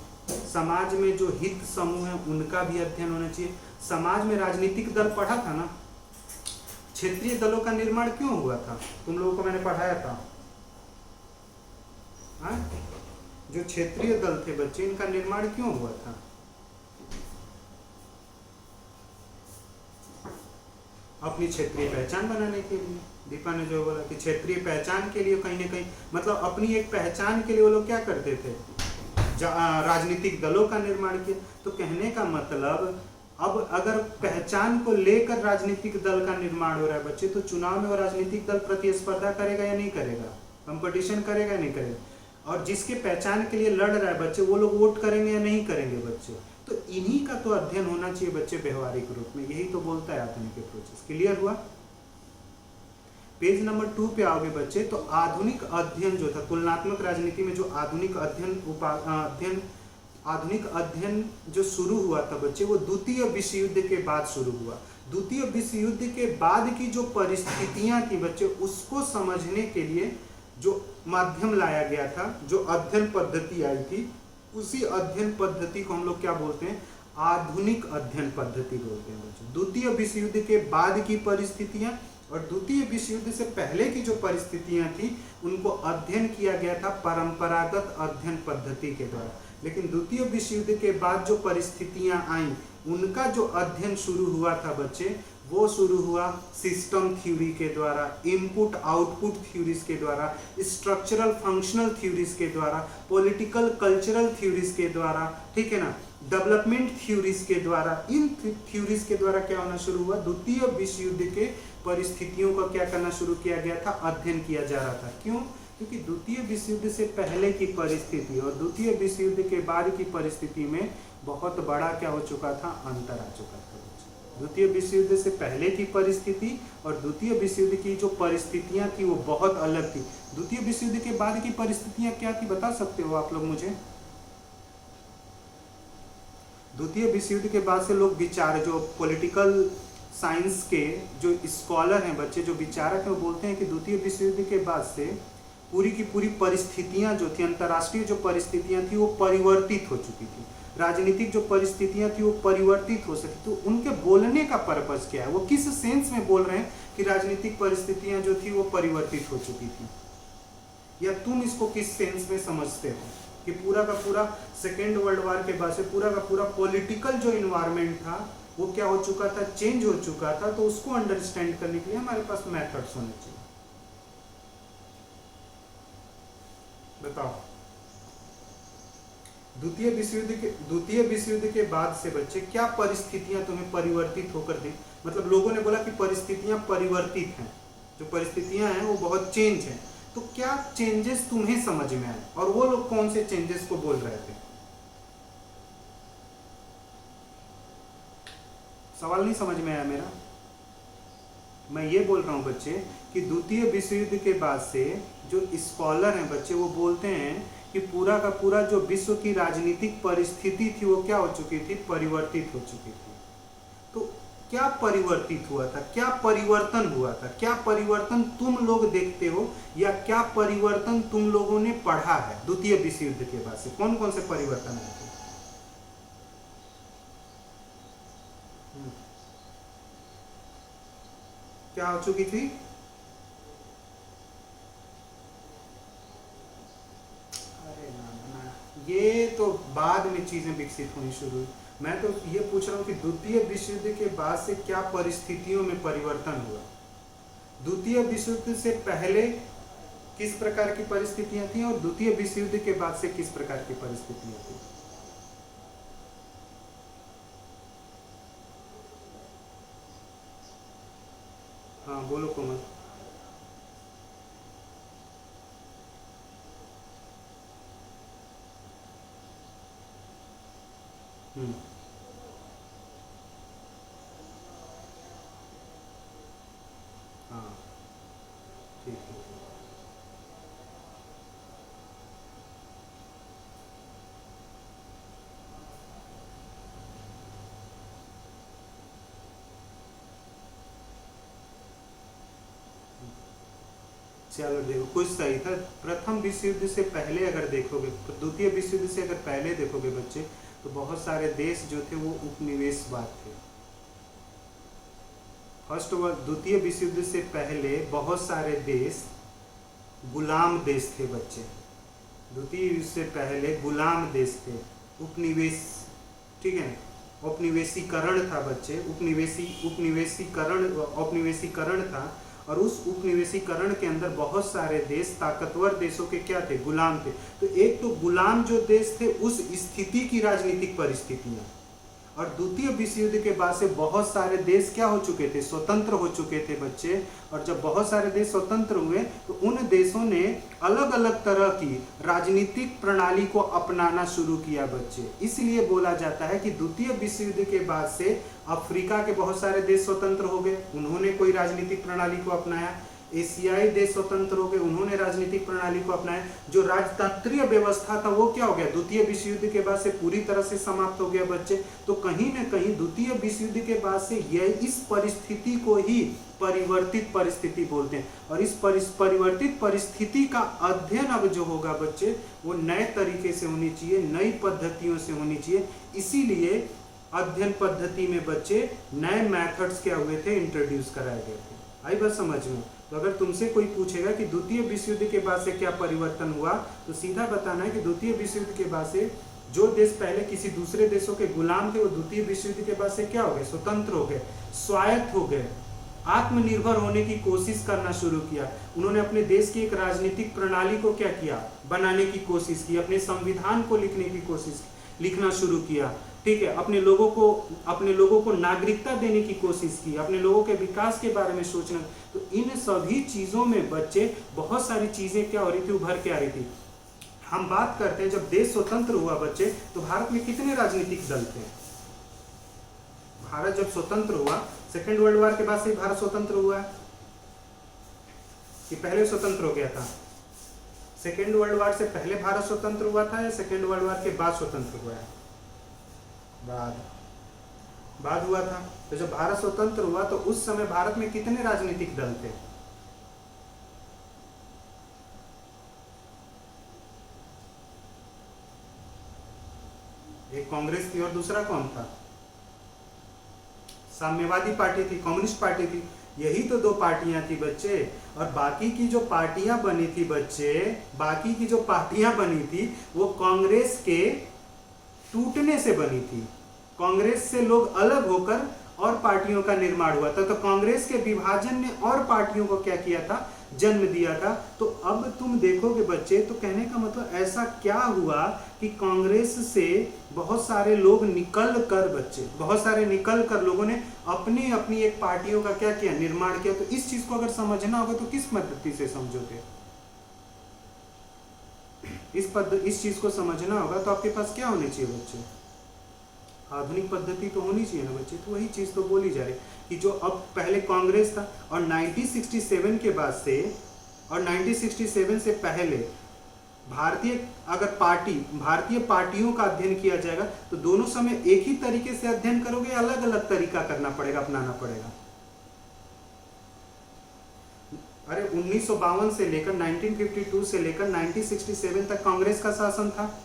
समाज में जो हित समूह है उनका भी अध्ययन होना चाहिए। समाज में राजनीतिक दल पढ़ा था ना, क्षेत्रीय दलों का निर्माण क्यों हुआ था, तुम लोगों को मैंने पढ़ाया था। जो क्षेत्रीय दल थे बच्चे, इनका निर्माण क्यों हुआ था, अपनी क्षेत्रीय पहचान बनाने के लिए। दीपा ने जो बोला कि क्षेत्रीय पहचान के लिए कहीं ना कहीं मतलब अपनी एक पहचान के लिए वो लोग क्या करते थे, राजनीतिक दलों का निर्माण किया। तो कहने का मतलब अब अगर पहचान को लेकर राजनीतिक दल का निर्माण हो रहा है बच्चे, तो चुनाव में वो राजनीतिक दल प्रतिस्पर्धा करेगा या नहीं करेगा, कंपटीशन करेगा या नहीं करेगा। और जिसके पहचान के लिए लड़ रहा है बच्चे, वो लोग वोट करेंगे या नहीं करेंगे बच्चे। तो इन्हीं का तो अध्ययन होना चाहिए बच्चे व्यवहारिक रूप में, यही तो बोलता है आधुनिक अप्रोचेस। क्लियर हुआ? पेज नंबर 2 पे आओगे बच्चे, तो आधुनिक अध्ययन जो था तुलनात्मक राजनीति में, जो आधुनिक अध्ययन जो शुरू हुआ था बच्चे, वो द्वितीय विश्व युद्ध के बाद शुरू हुआ। द्वितीय विश्व युद्ध के बाद की जो परिस्थितियां थी बच्चे, उसको समझने के लिए जो माध्यम लाया गया था, जो अध्ययन पद्धति आई थी, उसी अध्ययन पद्धति को हम लोग क्या बोलते हैं, आधुनिक अध्ययन पद्धति बोलते हैं बच्चों। द्वितीय विश्व युद्ध के बाद की परिस्थितियां और द्वितीय विश्व युद्ध से पहले की जो परिस्थितियां थी, उनको अध्ययन किया गया था परंपरागत अध्ययन पद्धति के द्वारा। लेकिन द्वितीय विश्व युद्ध के बाद जो परिस्थितियां आई, उनका जो अध्ययन शुरू हुआ था बच्चे, वो शुरू हुआ सिस्टम थ्योरी के द्वारा, इनपुट आउटपुट थ्योरीज के द्वारा, स्ट्रक्चरल फंक्शनल थ्योरीज के द्वारा, पॉलिटिकल कल्चरल थ्योरीज के द्वारा, ठीक है ना, डेवलपमेंट थ्योरीज के द्वारा। इन थ्योरीज के द्वारा क्या होना शुरू हुआ, द्वितीय विश्व युद्ध के परिस्थितियों का क्या करना शुरू किया गया था, अध्ययन किया जा रहा था। क्यों? क्योंकि द्वितीय विश्व युद्ध से पहले की परिस्थिति और द्वितीय विश्व युद्ध के बाद की परिस्थिति में बहुत बड़ा क्या हो चुका था, अंतर आ चुका था। द्वितीय विश्व युद्ध से पहले की परिस्थिति और द्वितीय विश्व युद्ध की जो परिस्थितियां थी वो बहुत अलग थी। द्वितीय विश्व युद्ध के बाद की परिस्थितियां क्या थी, बता सकते हो आप लोग मुझे? द्वितीय विश्व युद्ध के बाद से लोग विचार, जो पॉलिटिकल साइंस के जो स्कॉलर हैं बच्चे, जो विचारक हैं, वो बोलते हैं कि द्वितीय विश्व युद्ध के बाद से पूरी की पूरी परिस्थितियां जो थी, अंतर्राष्ट्रीय जो परिस्थितियां थी, वो परिवर्तित हो चुकी थी। राजनीतिक जो परिस्थितियां थी वो परिवर्तित हो सकी। तो उनके बोलने का पर्पस क्या है, वो किस सेंस में बोल रहे हैं कि राजनीतिक परिस्थितियां जो थी वो परिवर्तित हो चुकी थी, या तुम इसको किस सेंस में समझते हो कि पूरा का पूरा सेकेंड वर्ल्ड वॉर के बाद से पूरा का पूरा पॉलिटिकल जो इन्वायरमेंट था वो क्या हो चुका था, चेंज हो चुका था। तो उसको अंडरस्टैंड करने के लिए हमारे पास मेथड्स होने चाहिए। बताओ, द्वितीय विश्व युद्ध के बाद से बच्चे क्या परिस्थितियां तुम्हें परिवर्तित होकर दी, मतलब लोगों ने बोला कि परिस्थितियां परिवर्तित हैं, जो परिस्थितियां हैं वो बहुत चेंज हैं। तो क्या चेंजेस तुम्हें समझ में आए और वो लोग कौन से चेंजेस को बोल रहे थे? सवाल नहीं समझ में आया मेरा? मैं ये बोल रहा हूं बच्चे कि द्वितीय विश्व युद्ध के बाद से जो स्कॉलर हैं बच्चे, वो बोलते हैं कि पूरा का पूरा जो विश्व की राजनीतिक परिस्थिति थी वो क्या हो चुकी थी, परिवर्तित हो चुकी थी। तो क्या परिवर्तित हुआ था, क्या परिवर्तन हुआ था, क्या परिवर्तन तुम लोग देखते हो या क्या परिवर्तन तुम लोगों ने पढ़ा है द्वितीय विश्व युद्ध के बाद से? कौन कौन से परिवर्तन आए थे? क्या हो चुकी थी? ये तो बाद में चीजें विकसित होनी शुरू हुई। मैं तो ये पूछ रहा हूँ कि द्वितीय विश्व युद्ध के बाद से क्या परिस्थितियों में परिवर्तन हुआ, द्वितीय विश्व युद्ध से पहले किस प्रकार की परिस्थितियां थी और द्वितीय विश्व युद्ध के बाद से किस प्रकार की परिस्थितियां थी। हाँ बोलो कोमल। हाँ ठीक है। चलो देखो, कुछ सही था। प्रथम विश्व युद्ध से पहले अगर देखोगे, तो द्वितीय विश्व युद्ध से अगर पहले देखोगे बच्चे, तो बहुत सारे देश जो थे वो उपनिवेशवाद थे। फर्स्ट द्वितीय विश्व युद्ध से पहले बहुत सारे देश गुलाम देश थे बच्चे। द्वितीय युद्ध से पहले गुलाम देश थे, उपनिवेश, ठीक है, औपनिवेशीकरण था बच्चे, औपनिवेशीकरण था। और उस उपनिवेशीकरण के अंदर बहुत सारे देश ताकतवर देशों के क्या थे, गुलाम थे। तो एक तो गुलाम जो देश थे उस स्थिति की राजनीतिक परिस्थितियां, और द्वितीय विश्व युद्ध के बाद से बहुत सारे देश क्या हो चुके थे, स्वतंत्र हो चुके थे बच्चे। और जब बहुत सारे देश स्वतंत्र हुए तो उन देशों ने अलग अलग तरह की राजनीतिक प्रणाली को अपनाना शुरू किया बच्चे। इसलिए बोला जाता है कि द्वितीय विश्व युद्ध के बाद से अफ्रीका के बहुत सारे देश स्वतंत्र हो गए, उन्होंने कोई राजनीतिक प्रणाली को अपनाया। एशियाई देश स्वतंत्र हो गए, उन्होंने राजनीतिक प्रणाली को अपनाया। जो राजतंत्रीय व्यवस्था था वो क्या हो गया, द्वितीय विश्व युद्ध के बाद से पूरी तरह से समाप्त हो गया बच्चे। तो कहीं ना कहीं द्वितीय विश्व युद्ध के बाद से यह इस परिस्थिति को ही परिवर्तित परिस्थिति बोलते हैं। और इस परिवर्तित परिस्थिति का अध्ययन अब जो होगा बच्चे वो नए तरीके से होनी चाहिए, नई पद्धतियों से होनी चाहिए। इसीलिए अध्ययन पद्धति में बच्चे नए मेथड्स क्या हुए थे, इंट्रोड्यूस कराए गए थे। आई बात समझ में? तो अगर तुमसे कोई पूछेगा कि द्वितीय विश्व युद्ध के बाद से क्या परिवर्तन हुआ, तो सीधा बताना है कि द्वितीय विश्व युद्ध के बाद से जो देश पहले किसी दूसरे देशों के गुलाम थे वो द्वितीय विश्व युद्ध के बाद से क्या हो गए, स्वतंत्र हो गए, स्वायत्त हो गए, आत्मनिर्भर होने की कोशिश करना शुरू किया। उन्होंने अपने देश की एक राजनीतिक प्रणाली को क्या किया, बनाने की कोशिश की, अपने संविधान को लिखना शुरू किया, ठीक है, अपने लोगों को नागरिकता देने की कोशिश की, अपने लोगों के विकास के बारे में सोचना। तो इन सभी चीजों में बच्चे बहुत सारी चीजें क्या हो रही थी, उभर के आ रही थी। हम बात करते हैं जब देश स्वतंत्र हुआ बच्चे तो भारत में कितने राजनीतिक दल थे। भारत जब स्वतंत्र हुआ, सेकेंड वर्ल्ड वॉर के बाद से भारत स्वतंत्र हुआ कि पहले स्वतंत्र हो गया था? सेकेंड वर्ल्ड वॉर से पहले भारत स्वतंत्र हुआ था या सेकेंड वर्ल्ड वॉर के बाद स्वतंत्र हुआ है? बाद हुआ था। तो जब भारत स्वतंत्र हुआ तो उस समय भारत में कितने राजनीतिक दल थे? एक कांग्रेस थी और दूसरा कौन था? साम्यवादी पार्टी थी, कम्युनिस्ट पार्टी थी। यही तो दो पार्टियां थी बच्चे। और बाकी की जो पार्टियां बनी थी बच्चे, बाकी की जो पार्टियां बनी थी वो कांग्रेस के टूटने से बनी थी। कांग्रेस से लोग अलग होकर और पार्टियों का निर्माण हुआ था। तो कांग्रेस के विभाजन ने और पार्टियों को क्या किया था, जन्म दिया था। तो अब तुम देखोगे बच्चे, तो कहने का मतलब ऐसा क्या हुआ कि कांग्रेस से बहुत सारे लोग निकल कर लोगों ने अपनी अपनी एक पार्टियों का क्या किया, निर्माण किया। तो इस चीज को अगर समझना होगा तो किस पद्धति से समझोगे? इस चीज को समझना होगा तो आपके पास क्या होने चाहिए बच्चे? आधुनिक पद्धति तो होनी चाहिए ना बच्चे। तो वही चीज तो बोली जा रही कि जो अब पहले कांग्रेस था और 1967 के बाद से और 1967 से पहले भारतीय पार्टियों का अध्ययन किया जाएगा तो दोनों समय एक ही तरीके से अध्ययन करोगे, अलग अलग तरीका करना पड़ेगा, अपनाना पड़ेगा। अरे 1952 से लेकर 1952 से लेकर 1967 तक कांग्रेस का शासन था,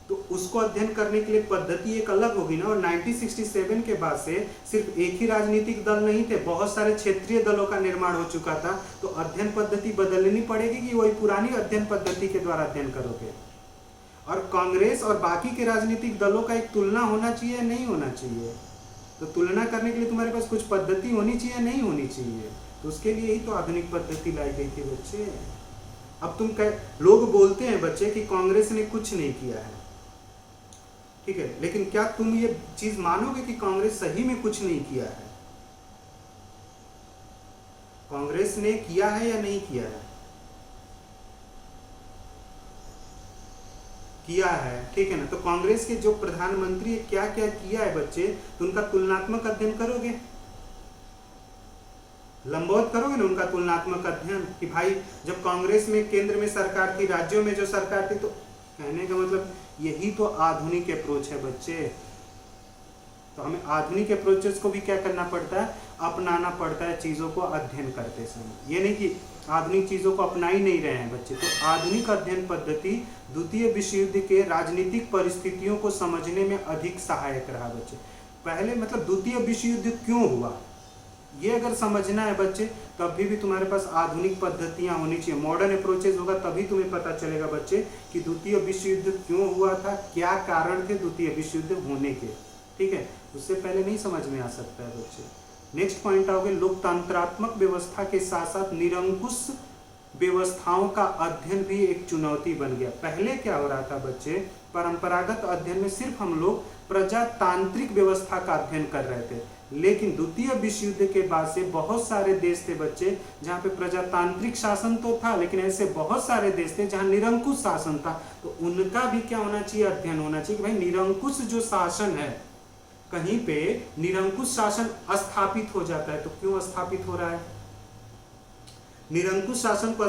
तो उसको अध्ययन करने के लिए पद्धति एक अलग होगी ना। और 1967 के बाद से सिर्फ एक ही राजनीतिक दल नहीं थे, बहुत सारे क्षेत्रीय दलों का निर्माण हो चुका था। तो अध्ययन पद्धति बदलनी पड़ेगी कि वही पुरानी अध्ययन पद्धति के द्वारा अध्ययन करोगे? और कांग्रेस और बाकी के राजनीतिक दलों का एक तुलना होना चाहिए, नहीं होना चाहिए? तो तुलना करने के लिए तुम्हारे पास कुछ पद्धति होनी चाहिए, नहीं होनी चाहिए? तो उसके लिए ही तो आधुनिक पद्धति लाई गई थी बच्चे। अब लोग बोलते हैं बच्चे कि कांग्रेस ने कुछ नहीं किया है, ठीक है, लेकिन क्या तुम ये चीज मानोगे कि कांग्रेस सही में कुछ नहीं किया है? कांग्रेस ने किया है या नहीं किया है? किया है, ठीक है ना। तो कांग्रेस के जो प्रधानमंत्री क्या क्या किया है बच्चे, तो उनका तुलनात्मक अध्ययन करोगे, लंबवत करोगे ना उनका तुलनात्मक अध्ययन कि भाई जब कांग्रेस में केंद्र में सरकार थी, राज्यों में जो सरकार थी। तो कहने का मतलब यही तो आधुनिक अप्रोच है बच्चे। तो हमें आधुनिक अप्रोचेस को भी क्या करना पड़ता है, अपनाना पड़ता है चीजों को अध्ययन करते समय। ये नहीं कि आधुनिक चीजों को अपना ही नहीं रहे हैं बच्चे। तो आधुनिक अध्ययन पद्धति द्वितीय विश्व युद्ध के राजनीतिक परिस्थितियों को समझने में अधिक सहायक रहा बच्चे। पहले मतलब द्वितीय विश्व युद्ध क्यों हुआ, ये अगर समझना है बच्चे, तभी भी तुम्हारे पास आधुनिक पद्धतियां होनी चाहिए, मॉडर्न अप्रोचेस होगा, तभी तुम्हें पता चलेगा बच्चे कि द्वितीय विश्व युद्ध क्यों हुआ था, क्या कारण थे द्वितीय विश्व युद्ध होने के, ठीक है। उससे पहले नहीं समझ में आ सकता है बच्चे। नेक्स्ट पॉइंट आओगे, लोकतंत्रात्मक व्यवस्था के साथ साथ निरंकुश व्यवस्थाओं का अध्ययन भी एक चुनौती बन गया। पहले क्या हो रहा था बच्चे, परंपरागत अध्ययन में सिर्फ हम लोग प्रजातांत्रिक व्यवस्था का अध्ययन कर रहे थे, लेकिन द्वितीय विश्व युद्ध के बाद से बहुत सारे देश थे बच्चे जहाँ पे प्रजातांत्रिक शासन तो था, लेकिन ऐसे बहुत सारे देश थे जहाँ निरंकुश शासन था। तो उनका भी क्या होना चाहिए, अध्ययन होना चाहिए कि भाई निरंकुश जो शासन है, कहीं पे निरंकुश शासन स्थापित हो जाता है तो क्यों स्थापित हो रहा है, निरंकुश शासन को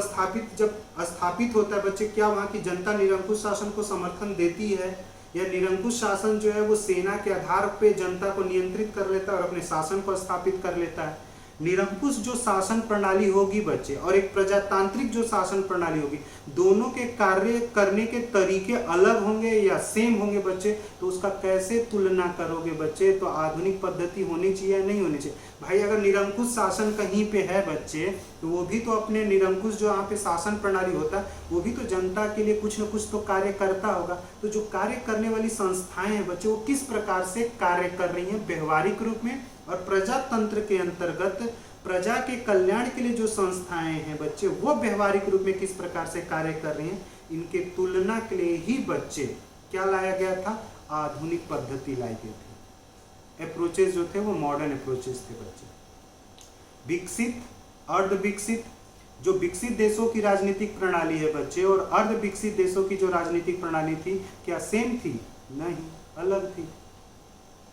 जब स्थापित होता है बच्चे, क्या वहां की जनता निरंकुश शासन को समर्थन देती है, या निरंकुश शासन जो है वो सेना के आधार पे जनता को नियंत्रित कर लेता है और अपने शासन को स्थापित कर लेता है। निरंकुश जो शासन प्रणाली होगी बच्चे और एक प्रजातांत्रिक जो शासन प्रणाली होगी, दोनों के कार्य करने के तरीके अलग होंगे या सेम होंगे बच्चे, तो उसका कैसे तुलना करोगे बच्चे। तो आधुनिक पद्धति होनी चाहिए या नहीं होनी चाहिए। भाई अगर निरंकुश शासन कहीं पे है बच्चे, तो वो भी तो अपने निरंकुश जो यहाँ पे शासन प्रणाली होता है वो भी तो जनता के लिए कुछ न कुछ तो कार्य करता होगा। तो जो कार्य करने वाली संस्थाएं हैं बच्चे, वो किस प्रकार से कार्य कर रही हैं व्यवहारिक रूप में, और प्रजातंत्र के अंतर्गत प्रजा के कल्याण के लिए जो संस्थाएं हैं बच्चे, वो व्यवहारिक रूप में किस प्रकार से कार्य कर रही हैं, इनके तुलना के लिए ही बच्चे क्या लाया गया था, आधुनिक पद्धति लाई गई थी। अप्रोचेस जो थे वो मॉडर्न अप्रोचेस थे बच्चे। विकसित, अर्ध विकसित, जो विकसित देशों की राजनीतिक प्रणाली है बच्चे और अर्ध विकसित देशों की जो राजनीतिक प्रणाली थी, क्या सेम थी? नहीं, अलग थी।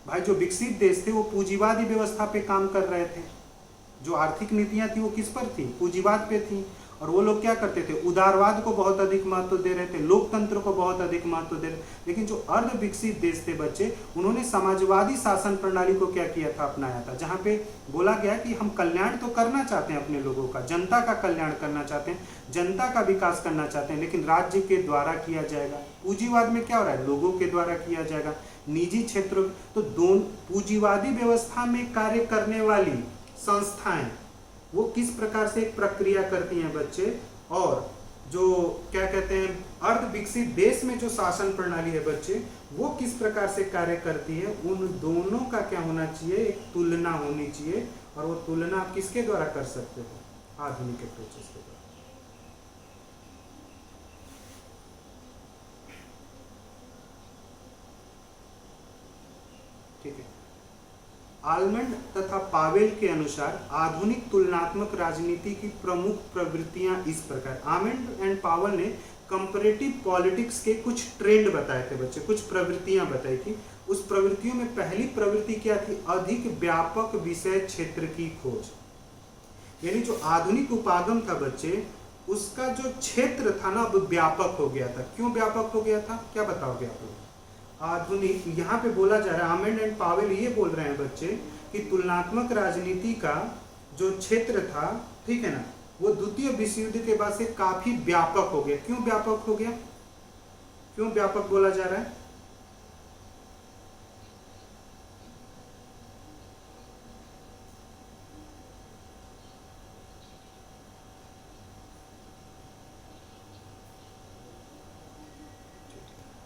भाई जो विकसित देश थे वो पूंजीवादी व्यवस्था पे काम कर रहे थे, जो आर्थिक नीतियां थी वो किस पर थी, पूंजीवाद पे थी। और वो लोग क्या करते थे, उदारवाद को बहुत अधिक महत्व दे रहे थे, लोकतंत्र को बहुत अधिक महत्व दे रहे थे। लेकिन जो अर्ध विकसित देश थे बच्चे, उन्होंने समाजवादी शासन प्रणाली को क्या किया था, अपनाया था, जहाँ पे बोला गया कि हम कल्याण तो करना चाहते हैं अपने लोगों का, जनता का कल्याण करना चाहते हैं, जनता का विकास करना चाहते हैं, लेकिन राज्य के द्वारा किया जाएगा। पूंजीवाद में क्या हो रहा है, लोगों के द्वारा किया जाएगा, निजी क्षेत्रों। तो दोनों पूंजीवादी व्यवस्था में कार्य करने वाली संस्थाएं वो किस प्रकार से एक प्रक्रिया करती हैं बच्चे, और जो क्या कहते हैं अर्ध विकसित देश में जो शासन प्रणाली है बच्चे, वो किस प्रकार से कार्य करती है, उन दोनों का क्या होना चाहिए, एक तुलना होनी चाहिए। और वो तुलना आप किसके द्वारा कर सकते हो, आधुनिक अप्रोचेस के द्वारा। ठीक है। आलमंड तथा पावेल के अनुसार आधुनिक तुलनात्मक राजनीति की प्रमुख प्रवृत्तियां इस प्रकार। आलमंड एंड पावेल ने कंपैरेटिव पॉलिटिक्स के कुछ ट्रेंड बताए थे बच्चे, कुछ प्रवृत्तियां बताई थी। उस प्रवृत्तियों में पहली प्रवृत्ति क्या थी, अधिक व्यापक विषय क्षेत्र की खोज। यानी जो आधुनिक उपागम था बच्चे, उसका जो क्षेत्र था ना वो व्यापक हो गया था। क्यों व्यापक हो गया था, क्या बताओगे आप लोग? आधुनिक, यहाँ पे बोला जा रहा है, आलमंड एंड पावेल ये बोल रहे हैं बच्चे कि तुलनात्मक राजनीति का जो क्षेत्र था, ठीक है ना, वो द्वितीय विश्व युद्ध के बाद से काफी व्यापक हो गया। क्यों व्यापक हो गया, क्यों व्यापक बोला जा रहा है?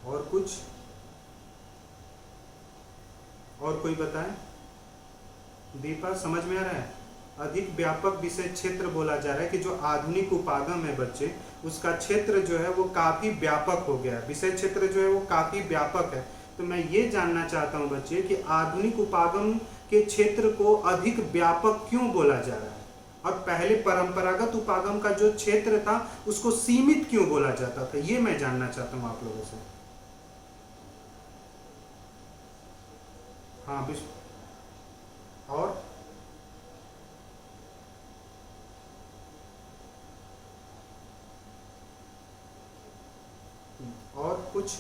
और कुछ, और कोई बताएं? दीपा समझ में आ रहा है? अधिक व्यापक विषय क्षेत्र बोला जा रहा है कि जो आधुनिक उपागम है बच्चे, उसका क्षेत्र जो है वो काफी व्यापक हो गया, विषय क्षेत्र जो है वो काफी व्यापक है। तो मैं ये जानना चाहता हूं बच्चे कि आधुनिक उपागम के क्षेत्र को अधिक व्यापक क्यों बोला जा रहा है, और पहले परंपरागत उपागम का जो क्षेत्र था उसको सीमित क्यों बोला जाता था, ये मैं जानना चाहता हूं आप लोगों से। हाँ और कुछ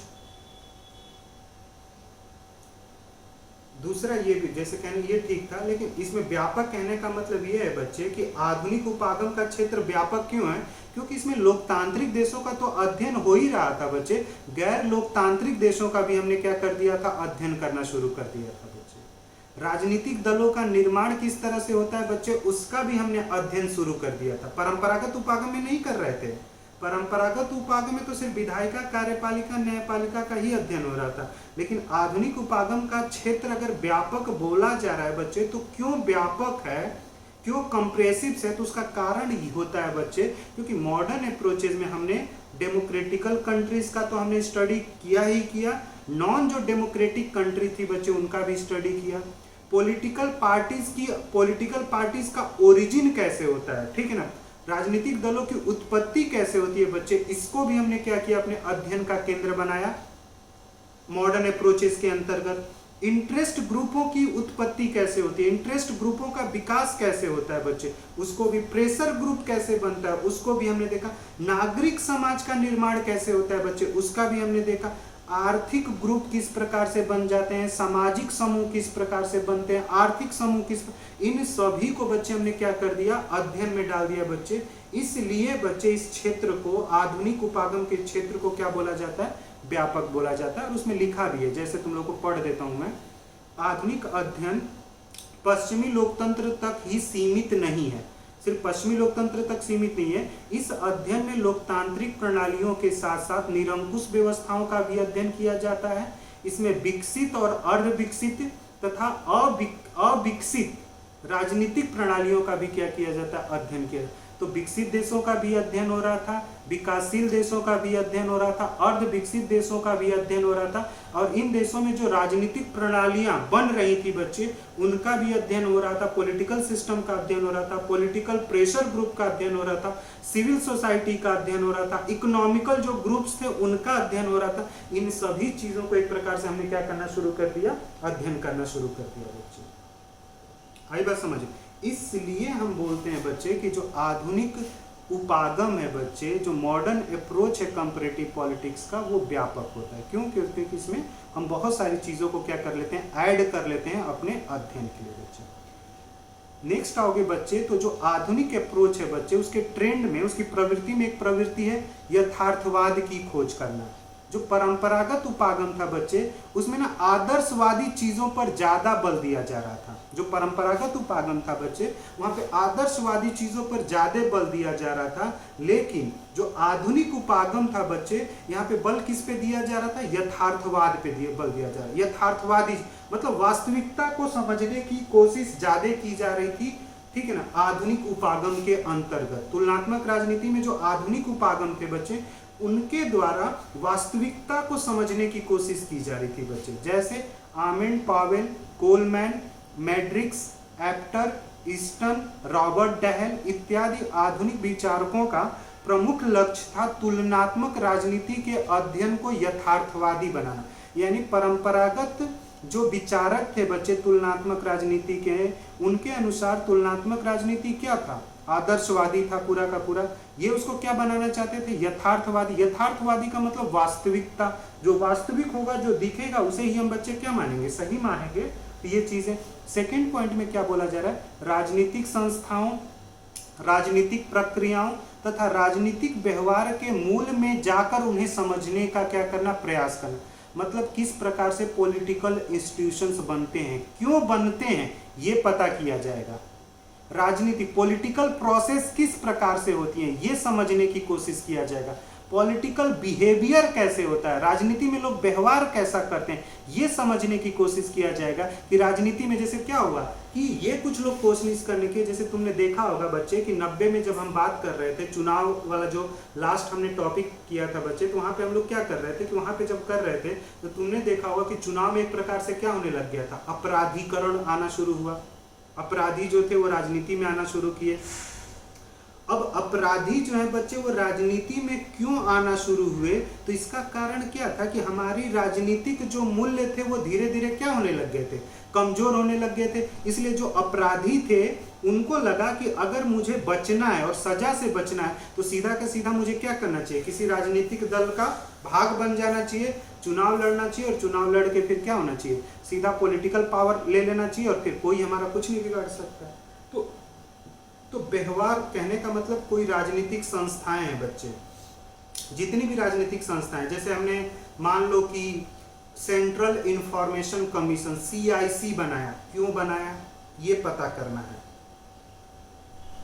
दूसरा ये भी, जैसे कहने ये ठीक था, लेकिन इसमें व्यापक कहने का मतलब ये है बच्चे कि आधुनिक उपागम का क्षेत्र व्यापक क्यों है, क्योंकि इसमें लोकतांत्रिक देशों का तो अध्ययन हो ही रहा था बच्चे, गैर लोकतांत्रिक देशों का भी हमने क्या कर दिया था, अध्ययन करना शुरू कर दिया था बच्चे। राजनीतिक दलों का निर्माण किस तरह से होता है बच्चे, उसका भी हमने अध्ययन शुरू कर दिया था। परंपरागत उपागम में नहीं कर रहे थे, परंपरागत उपागम में तो सिर्फ विधायिका, कार्यपालिका, न्यायपालिका का ही अध्ययन हो रहा था, लेकिन आधुनिक उपागम का क्षेत्र अगर व्यापक बोला जा रहा है बच्चे, तो क्यों व्यापक है, क्यों कंप्रेसिव है, तो उसका कारण ही होता है बच्चे, क्योंकि मॉडर्न अप्रोचेज में हमने डेमोक्रेटिकल कंट्रीज का तो हमने स्टडी किया ही किया, नॉन जो डेमोक्रेटिक कंट्री थी बच्चे उनका भी स्टडी किया, पॉलिटिकल पार्टीज का ओरिजिन कैसे होता है, ठीक है ना, राजनीतिक दलों की उत्पत्ति कैसे होती है बच्चे, इसको भी हमने क्या किया, अपने अध्ययन का केंद्र बनाया मॉडर्न अप्रोचेस के अंतर्गत। इंटरेस्ट ग्रुपों की उत्पत्ति कैसे होती है, इंटरेस्ट ग्रुपों का विकास कैसे होता है बच्चे, उसको भी, प्रेशर ग्रुप कैसे बनता है उसको भी हमने देखा, नागरिक समाज का निर्माण कैसे होता है बच्चे उसका भी हमने देखा, आर्थिक ग्रुप किस प्रकार से बन जाते हैं, सामाजिक समूह किस प्रकार से बनते हैं, आर्थिक समूह इन सभी को बच्चे हमने क्या कर दिया, अध्ययन में डाल दिया बच्चे। इसलिए बच्चे इस क्षेत्र को, आधुनिक उपागम के क्षेत्र को क्या बोला जाता है, व्यापक बोला जाता है, और उसमें लिखा भी है, जैसे तुम लोग को पढ़ देता हूं मैं। आधुनिक अध्ययन पश्चिमी लोकतंत्र तक ही सीमित नहीं है, सिर्फ पश्चिमी लोकतंत्र तक सीमित नहीं है, इस अध्ययन में लोकतांत्रिक प्रणालियों के साथ साथ निरंकुश व्यवस्थाओं का भी अध्ययन किया जाता है। इसमें विकसित और अर्धविकसित तथा अविकसित राजनीतिक प्रणालियों का भी क्या किया जाता है, अध्ययन किया। तो विकसित देशों का भी अध्ययन हो रहा था, विकासशील देशों का भी अध्ययन हो रहा था, अर्धविकसित देशों का भी अध्ययन हो रहा था, और इन देशों में जो राजनीतिक प्रणालियां बन रही थी बच्चे उनका भी अध्ययन हो रहा था, पॉलिटिकल सिस्टम का अध्ययन हो रहा था, पॉलिटिकल प्रेशर ग्रुप का अध्ययन हो रहा था, सिविल सोसाइटी का अध्ययन हो रहा था, इकोनॉमिकल जो ग्रुप्स थे उनका अध्ययन हो रहा था। इन सभी चीजों को एक प्रकार से हमने क्या करना शुरू कर दिया, अध्ययन करना शुरू कर दिया बच्चे। आई बात समझ। इसलिए हम बोलते हैं बच्चे कि जो आधुनिक उपागम है बच्चे, जो मॉडर्न अप्रोच है कंपैरेटिव पॉलिटिक्स का, वो व्यापक होता है। क्यों? क्योंकि इसमें हम बहुत सारी चीजों को क्या कर लेते हैं, ऐड कर लेते हैं अपने अध्ययन के लिए बच्चे। नेक्स्ट आओगे बच्चे, तो जो आधुनिक अप्रोच है बच्चे, उसके ट्रेंड में, उसकी प्रवृत्ति में एक प्रवृत्ति है यथार्थवाद की खोज करना। जो परंपरागत उपागम था बच्चे, उसमें ना आदर्शवादी चीजों पर ज्यादा बल दिया जा रहा था। जो परंपरागत उपागम था बच्चे, वहां पे आदर्शवादी चीजों पर ज्यादा बल दिया जा रहा था, लेकिन जो आधुनिक उपागम था बच्चे, यहाँ पे बल किस पे दिया जा रहा था, यथार्थवाद पे बल दिया जा रहा है। यथार्थवादी मतलब वास्तविकता को समझने की कोशिश ज्यादा की जा रही थी, ठीक है ना, आधुनिक उपागम के अंतर्गत। तुलनात्मक राजनीति में जो आधुनिक उपागम थे बच्चे, उनके द्वारा वास्तविकता को समझने की कोशिश की जा रही थी बच्चे। जैसे आर्मेंड Pavel, Coleman, मैड्रिक्स, एप्टर, Easton, Robert Dahl इत्यादि आधुनिक विचारकों का प्रमुख लक्ष्य था तुलनात्मक राजनीति के अध्ययन को यथार्थवादी बनाना। यानी परंपरागत जो विचारक थे बच्चे तुलनात्मक राजनीति के, उनके अनुसार तुलनात्मक राजनीति क्या था, आदर्शवादी था पूरा का पूरा। ये उसको क्या बनाना चाहते थे, यथार्थवादी। यथार्थवादी का मतलब वास्तविकता, जो वास्तविक होगा, जो दिखेगा, उसे ही हम बच्चे क्या मानेंगे, सही मानेंगे। तो ये चीजें सेकंड पॉइंट में क्या बोला जा रहा है, राजनीतिक संस्थाओं, राजनीतिक प्रक्रियाओं तथा राजनीतिक व्यवहार के मूल में जाकर उन्हें समझने का क्या करना, प्रयास करना। मतलब किस प्रकार से पॉलिटिकल इंस्टीट्यूशंस बनते हैं, क्यों बनते हैं, ये पता किया जाएगा। राजनीति, पॉलिटिकल प्रोसेस किस प्रकार से होती है, ये समझने की कोशिश किया जाएगा। पॉलिटिकल बिहेवियर कैसे होता है, राजनीति में लोग व्यवहार कैसा करते हैं, ये समझने की कोशिश किया जाएगा। कि राजनीति में जैसे क्या हुआ कि ये कुछ लोग कोशिश करने के, जैसे तुमने देखा होगा बच्चे कि 90 में जब हम बात कर रहे थे, चुनाव वाला जो लास्ट हमने टॉपिक किया था बच्चे, तो वहां पे हम लोग क्या कर रहे थे कि वहां पे जब कर रहे थे तो तुमने देखा होगा कि चुनाव में एक प्रकार से क्या होने लग गया था, अपराधीकरण आना शुरू हुआ। अपराधी जो थे वो राजनीति में आना शुरू किए। अब अपराधी जो है बच्चे वो राजनीति में क्यों आना शुरू हुए, तो इसका कारण क्या था कि हमारी राजनीतिक जो मूल्य थे वो धीरे धीरे क्या होने लग गए थे, कमजोर होने लग गए थे। इसलिए जो अपराधी थे उनको लगा कि अगर मुझे बचना है और सजा से बचना है तो सीधा का सीधा मुझे क्या करना चाहिए, किसी राजनीतिक दल का भाग बन जाना चाहिए, चुनाव लड़ना चाहिए, और चुनाव लड़ के फिर क्या होना चाहिए, सीधा पॉलिटिकल पावर ले लेना चाहिए, और फिर कोई हमारा कुछ नहीं बिगाड़ सकता। तो व्यवहार कहने का मतलब कोई राजनीतिक संस्थाएं हैं बच्चे, जितनी भी राजनीतिक संस्थाएं, जैसे हमने मान लो कि सेंट्रल इंफॉर्मेशन कमीशन CIC बनाया, क्यों बनाया, ये पता करना है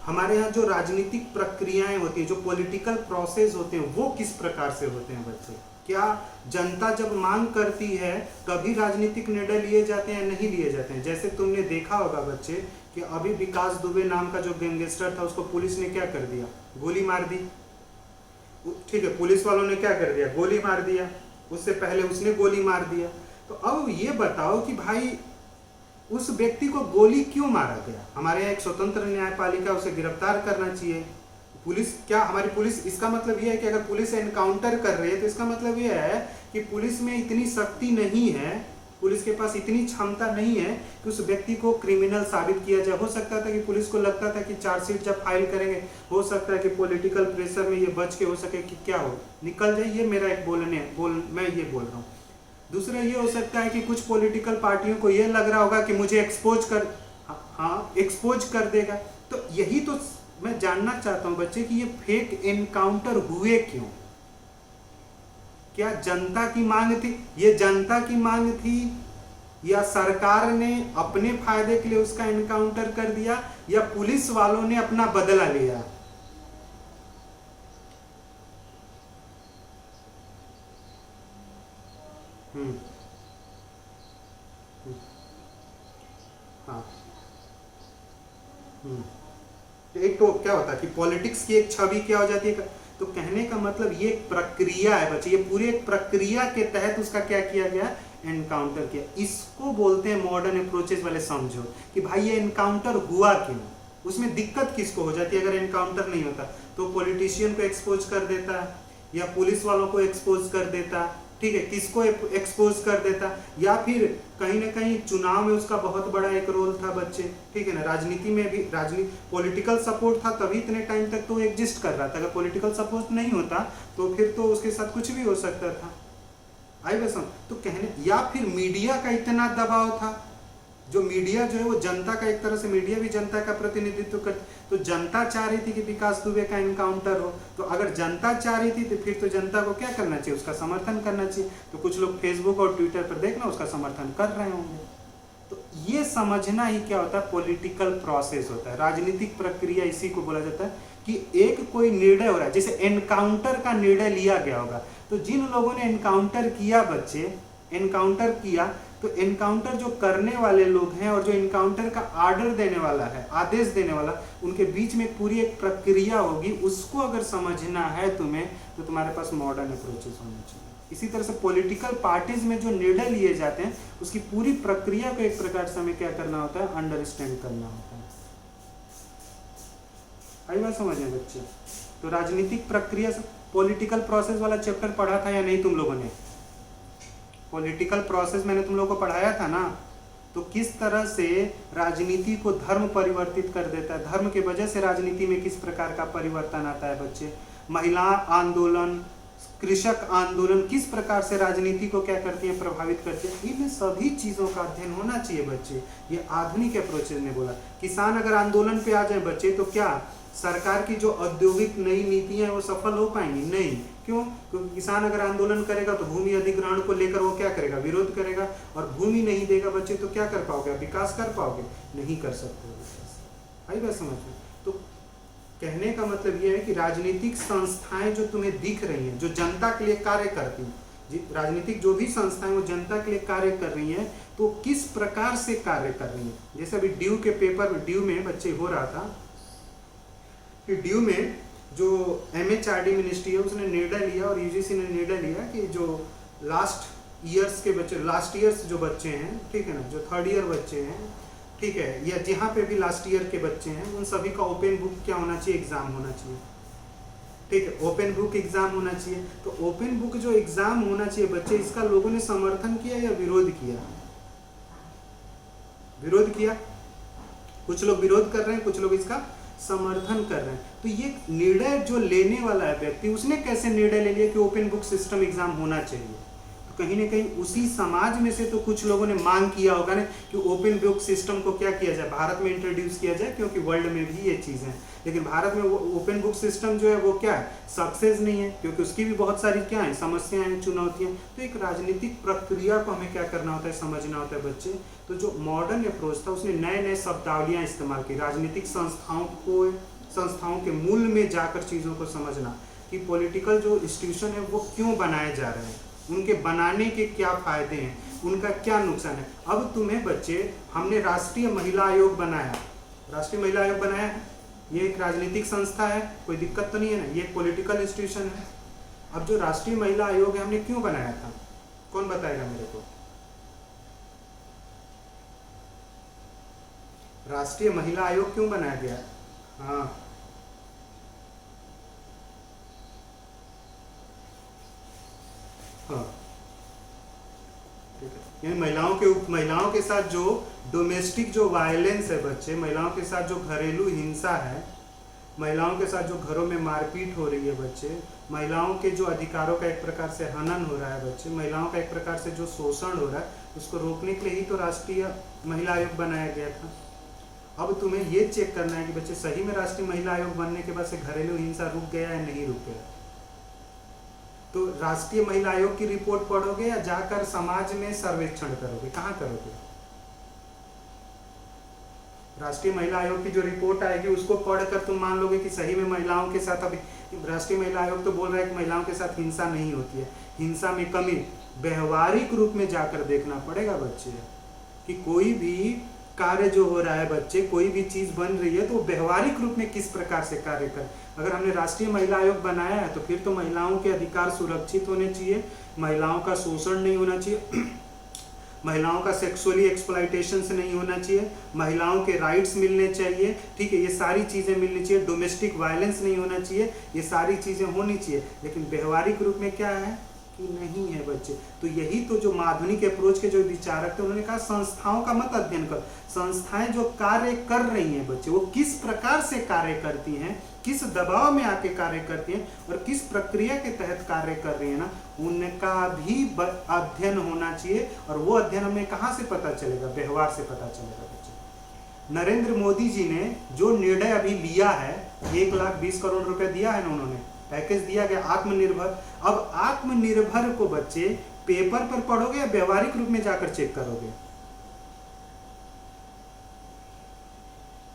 हमारे यहाँ जो राजनीतिक प्रक्रियाएं होती हैं, जो पॉलिटिकल प्रोसेस होते हैं, वो किस प्रकार से होते हैं बच्चे? क्या जनता जब मांग करती है तभी राजनीतिक निर्णय लिए जाते हैं, नहीं लिए जाते हैं? जैसे तुमने देखा होगा बच्चे कि अभी विकास दुबे नाम का जो गैंगस्टर था, उसको पुलिस ने क्या कर दिया? गोली मार दी। ठीक है, पुलिस वालों ने क्या कर दिया? गोली मार दिया। उससे पहले उसने गोली मार दिया। तो अब ये बताओ कि भाई उस व्यक्ति को गोली क्यों मारा गया? हमारे यहाँ एक स्वतंत्र न्यायपालिका, उसे गिरफ्तार करना चाहिए। पुलिस क्या, हमारी पुलिस, इसका मतलब यह है कि अगर पुलिस एनकाउंटर कर रही है तो इसका मतलब यह है कि पुलिस में इतनी शक्ति नहीं है, पुलिस के पास इतनी क्षमता नहीं है कि उस व्यक्ति को क्रिमिनल साबित किया जाए। हो सकता था कि पुलिस को लगता था कि चार्जशीट जब फाइल करेंगे, हो सकता है कि पॉलिटिकल प्रेशर में ये बच के हो सके कि क्या हो, निकल जाए। ये मेरा एक मैं ये बोल रहा हूँ। दूसरा ये हो सकता है कि कुछ पॉलिटिकल पार्टियों को ये लग रहा होगा कि मुझे एक्सपोज कर देगा। तो यही तो मैं जानना चाहता हूं बच्चे कि ये फेक एनकाउंटर हुए क्यों? क्या जनता की मांग थी? ये जनता की मांग थी या सरकार ने अपने फायदे के लिए उसका एनकाउंटर कर दिया, या पुलिस वालों ने अपना बदला लिया? हाँ। एक तो क्या होता है कि पॉलिटिक्स की एक छवि क्या हो जाती है, तो कहने का मतलब ये एक प्रक्रिया है बच्चे, ये पूरी एक प्रक्रिया के तहत उसका क्या किया गया? एनकाउंटर किया। इसको बोलते हैं मॉडर्न अप्रोचेस वाले समझो कि भाई ये एनकाउंटर हुआ क्यों, उसमें दिक्कत किसको हो जाती है? अगर एनकाउंटर नहीं होता तो पॉलिटिशियन को एक्सपोज कर देता या पुलिस वालों को एक्सपोज कर देता, ठीक है, किसको एक्सपोज कर देता, या फिर कहीं ना कहीं चुनाव में उसका बहुत बड़ा एक रोल था बच्चे, ठीक है ना। राजनीति में भी पॉलिटिकल सपोर्ट था तभी इतने टाइम तक तो एग्जिस्ट कर रहा था। अगर पॉलिटिकल सपोर्ट नहीं होता तो फिर तो उसके साथ कुछ भी हो सकता था। आई बस, तो कहने, या फिर मीडिया का इतना दबाव था, जो मीडिया जो है वो जनता का, एक तरह से मीडिया भी जनता का प्रतिनिधित्व कर, तो जनता चाह रही थी कि विकास दुबे का एनकाउंटर हो। तो अगर जनता चाह रही थी तो फिर तो जनता को क्या करना चाहिए? उसका समर्थन करना चाहिए। तो कुछ लोग फेसबुक और ट्विटर पर देखना उसका समर्थन कर रहे होंगे। तो ये समझना ही क्या होता है? पॉलिटिकल प्रोसेस होता है, राजनीतिक प्रक्रिया इसी को बोला जाता है कि एक कोई निर्णय हो रहा है, जैसे एनकाउंटर का निर्णय लिया गया होगा। तो जिन लोगों ने एनकाउंटर किया बच्चे, एनकाउंटर किया, तो एनकाउंटर जो करने वाले लोग हैं और जो एनकाउंटर का आर्डर देने वाला है, आदेश देने वाला, उनके बीच में पूरी एक प्रक्रिया होगी। उसको अगर समझना है तुम्हें तो तुम्हारे पास मॉडर्न अप्रोचेस होने चाहिए। इसी तरह से पॉलिटिकल पार्टीज में जो निर्णय लिए जाते हैं उसकी पूरी प्रक्रिया को एक प्रकार से हमें क्या करना होता है? अंडरस्टैंड करना होता है। आई बात समझ में बच्चे? तो राजनीतिक प्रक्रिया से पॉलिटिकल प्रोसेस वाला चैप्टर पढ़ा था या नहीं तुम लोगों ने? पॉलिटिकल प्रोसेस मैंने तुम लोगों को पढ़ाया था ना। तो किस तरह से राजनीति को धर्म परिवर्तित कर देता है, धर्म के वजह से राजनीति में किस प्रकार का परिवर्तन आता है बच्चे। महिला आंदोलन, कृषक आंदोलन किस प्रकार से राजनीति को क्या करती है? प्रभावित करती है। इन सभी चीजों का अध्ययन होना चाहिए बच्चे। ये आधुनिक अप्रोचेस ने बोला। किसान अगर आंदोलन पे आ जाए बच्चे तो क्या सरकार की जो औद्योगिक नई नीतियां वो सफल हो पाएंगी? नहीं। क्यों? क्योंकि किसान अगर आंदोलन करेगा तो भूमि अधिग्रहण को लेकर वो क्या करेगा? विरोध करेगा। और भूमि नहीं देगा बच्चे तो क्या कर पाओगे? विकास कर पाओगे? नहीं कर सकते हो। आई बात समझ में? तो कहने का मतलब यह है कि राजनीतिक संस्थाएं जो तुम्हें दिख रही हैं, जो जनता के लिए कार्य करती हैं, राजनीतिक जो भी संस्थाएं वो जनता के लिए कार्य कर रही हैं, तो किस प्रकार से कार्य कर रही हैं। जैसे अभी ड्यू के पेपर में, ड्यू में बच्चे हो रहा था कि ड्यू में जो MHRD मिनिस्ट्री है उसने निर्णय लिया और UGC ने निर्णय लिया कि जो लास्ट ईयर्स के बच्चे, लास्ट ईयर्स जो बच्चे हैं, ठीक है ना, जो थर्ड ईयर बच्चे हैं, ठीक है, या जहाँ पे भी लास्ट ईयर के बच्चे हैं, उन सभी का ओपन बुक क्या होना चाहिए? एग्जाम होना चाहिए। ठीक है, ओपन बुक एग्जाम होना चाहिए। तो ओपन बुक जो एग्जाम होना चाहिए बच्चे, इसका लोगों ने समर्थन किया या विरोध किया? विरोध किया। कुछ लोग विरोध कर रहे हैं, कुछ लोग इसका समर्थन कर रहे हैं। तो ये निर्णय जो लेने वाला है व्यक्ति, उसने कैसे निर्णय ले लिया कि ओपन बुक सिस्टम एग्जाम होना चाहिए? तो कहीं ना कहीं उसी समाज में से तो कुछ लोगों ने मांग किया होगा ना कि ओपन बुक सिस्टम को क्या किया जाए, भारत में इंट्रोड्यूस किया जाए, क्योंकि वर्ल्ड में भी ये चीज़ है। लेकिन भारत में वो ओपन बुक सिस्टम जो है वो क्या है? सक्सेस नहीं है, क्योंकि उसकी भी बहुत सारी क्या है? समस्याएं हैं, चुनौतियां। तो एक राजनीतिक प्रक्रिया को हमें क्या करना होता है? समझना होता है बच्चे। तो जो मॉडर्न अप्रोच था उसने नए नए शब्दावलियां इस्तेमाल की, राजनीतिक संस्थाओं को संस्थाओं के मूल में जाकर चीज़ों को समझना कि पॉलिटिकल जो इंस्टीट्यूशन है वो क्यों बनाए जा रहे हैं, उनके बनाने के क्या फायदे हैं, उनका क्या नुकसान है। अब तुम्हें बच्चे, हमने राष्ट्रीय महिला आयोग बनाया, राष्ट्रीय महिला आयोग बनाया है, ये एक राजनीतिक संस्था है, कोई दिक्कत तो नहीं है ना, ये एक पॉलिटिकल इंस्टीट्यूशन है। अब जो राष्ट्रीय महिला आयोग है हमने क्यों बनाया था, कौन बताएगा मेरे को? राष्ट्रीय महिला आयोग क्यों बनाया गया? हाँ, हाँ, ठीक है। यानी महिलाओं के साथ जो डोमेस्टिक जो वायलेंस है बच्चे, महिलाओं के साथ जो घरेलू हिंसा है, महिलाओं के साथ जो घरों में मारपीट हो रही है बच्चे, महिलाओं के जो अधिकारों का एक प्रकार से हनन हो रहा है बच्चे, महिलाओं का एक प्रकार से जो शोषण हो रहा है, उसको रोकने के लिए ही तो राष्ट्रीय महिला आयोग बनाया गया था। अब तुम्हें ये चेक करना है कि बच्चे सही में राष्ट्रीय महिला आयोग बनने के बाद से घरेलू हिंसा रुक गया या नहीं रुक गया। तो राष्ट्रीय महिला आयोग की रिपोर्ट पढ़ोगे या जाकर समाज में सर्वेक्षण करोगे, कहाँ करोगे? राष्ट्रीय महिला आयोग की जो रिपोर्ट आएगी उसको पढ़कर तुम मान लोगे कि सही में महिलाओं के साथ, अभी राष्ट्रीय महिला आयोग तो बोल रहा है कि महिलाओं के साथ हिंसा नहीं होती है, हिंसा में कमी। व्यवहारिक रूप में जाकर देखना पड़ेगा बच्चे कि कोई भी कार्य जो हो रहा है बच्चे, कोई भी चीज बन रही है तो व्यवहारिक रूप में किस प्रकार से कार्य कर। अगर हमने राष्ट्रीय महिला आयोग बनाया है तो फिर तो महिलाओं के अधिकार सुरक्षित होने चाहिए, महिलाओं का शोषण नहीं होना चाहिए, महिलाओं का सेक्सुअली एक्सप्लॉयटेशन से नहीं होना चाहिए, महिलाओं के राइट्स मिलने चाहिए, ठीक है, ये सारी चीजें मिलनी चाहिए, डोमेस्टिक वायलेंस नहीं होना चाहिए, ये सारी चीजें होनी चाहिए। लेकिन व्यवहारिक रूप में क्या है कि नहीं है बच्चे। तो यही तो जो आधुनिक अप्रोच के जो विचारक थे उन्होंने कहा संस्थाओं का मत अध्ययन कर, संस्थाएं जो कार्य कर रही हैं बच्चे वो किस प्रकार से कार्य करती हैं, किस दबाव में आके कार्य करती हैं और किस प्रक्रिया के तहत कार्य कर रही है ना, उनका भी अध्ययन होना चाहिए। और वो अध्ययन हमें कहाँ से पता चलेगा? व्यवहार से पता चलेगा बच्चे। नरेंद्र मोदी जी ने जो निर्णय अभी लिया है, 1,20 करोड़ रुपए दिया है ना, उन्होंने पैकेज दिया गया आत्मनिर्भर। अब आत्मनिर्भर को बच्चे पेपर पर पढ़ोगे या व्यवहारिक रूप में जाकर चेक करोगे?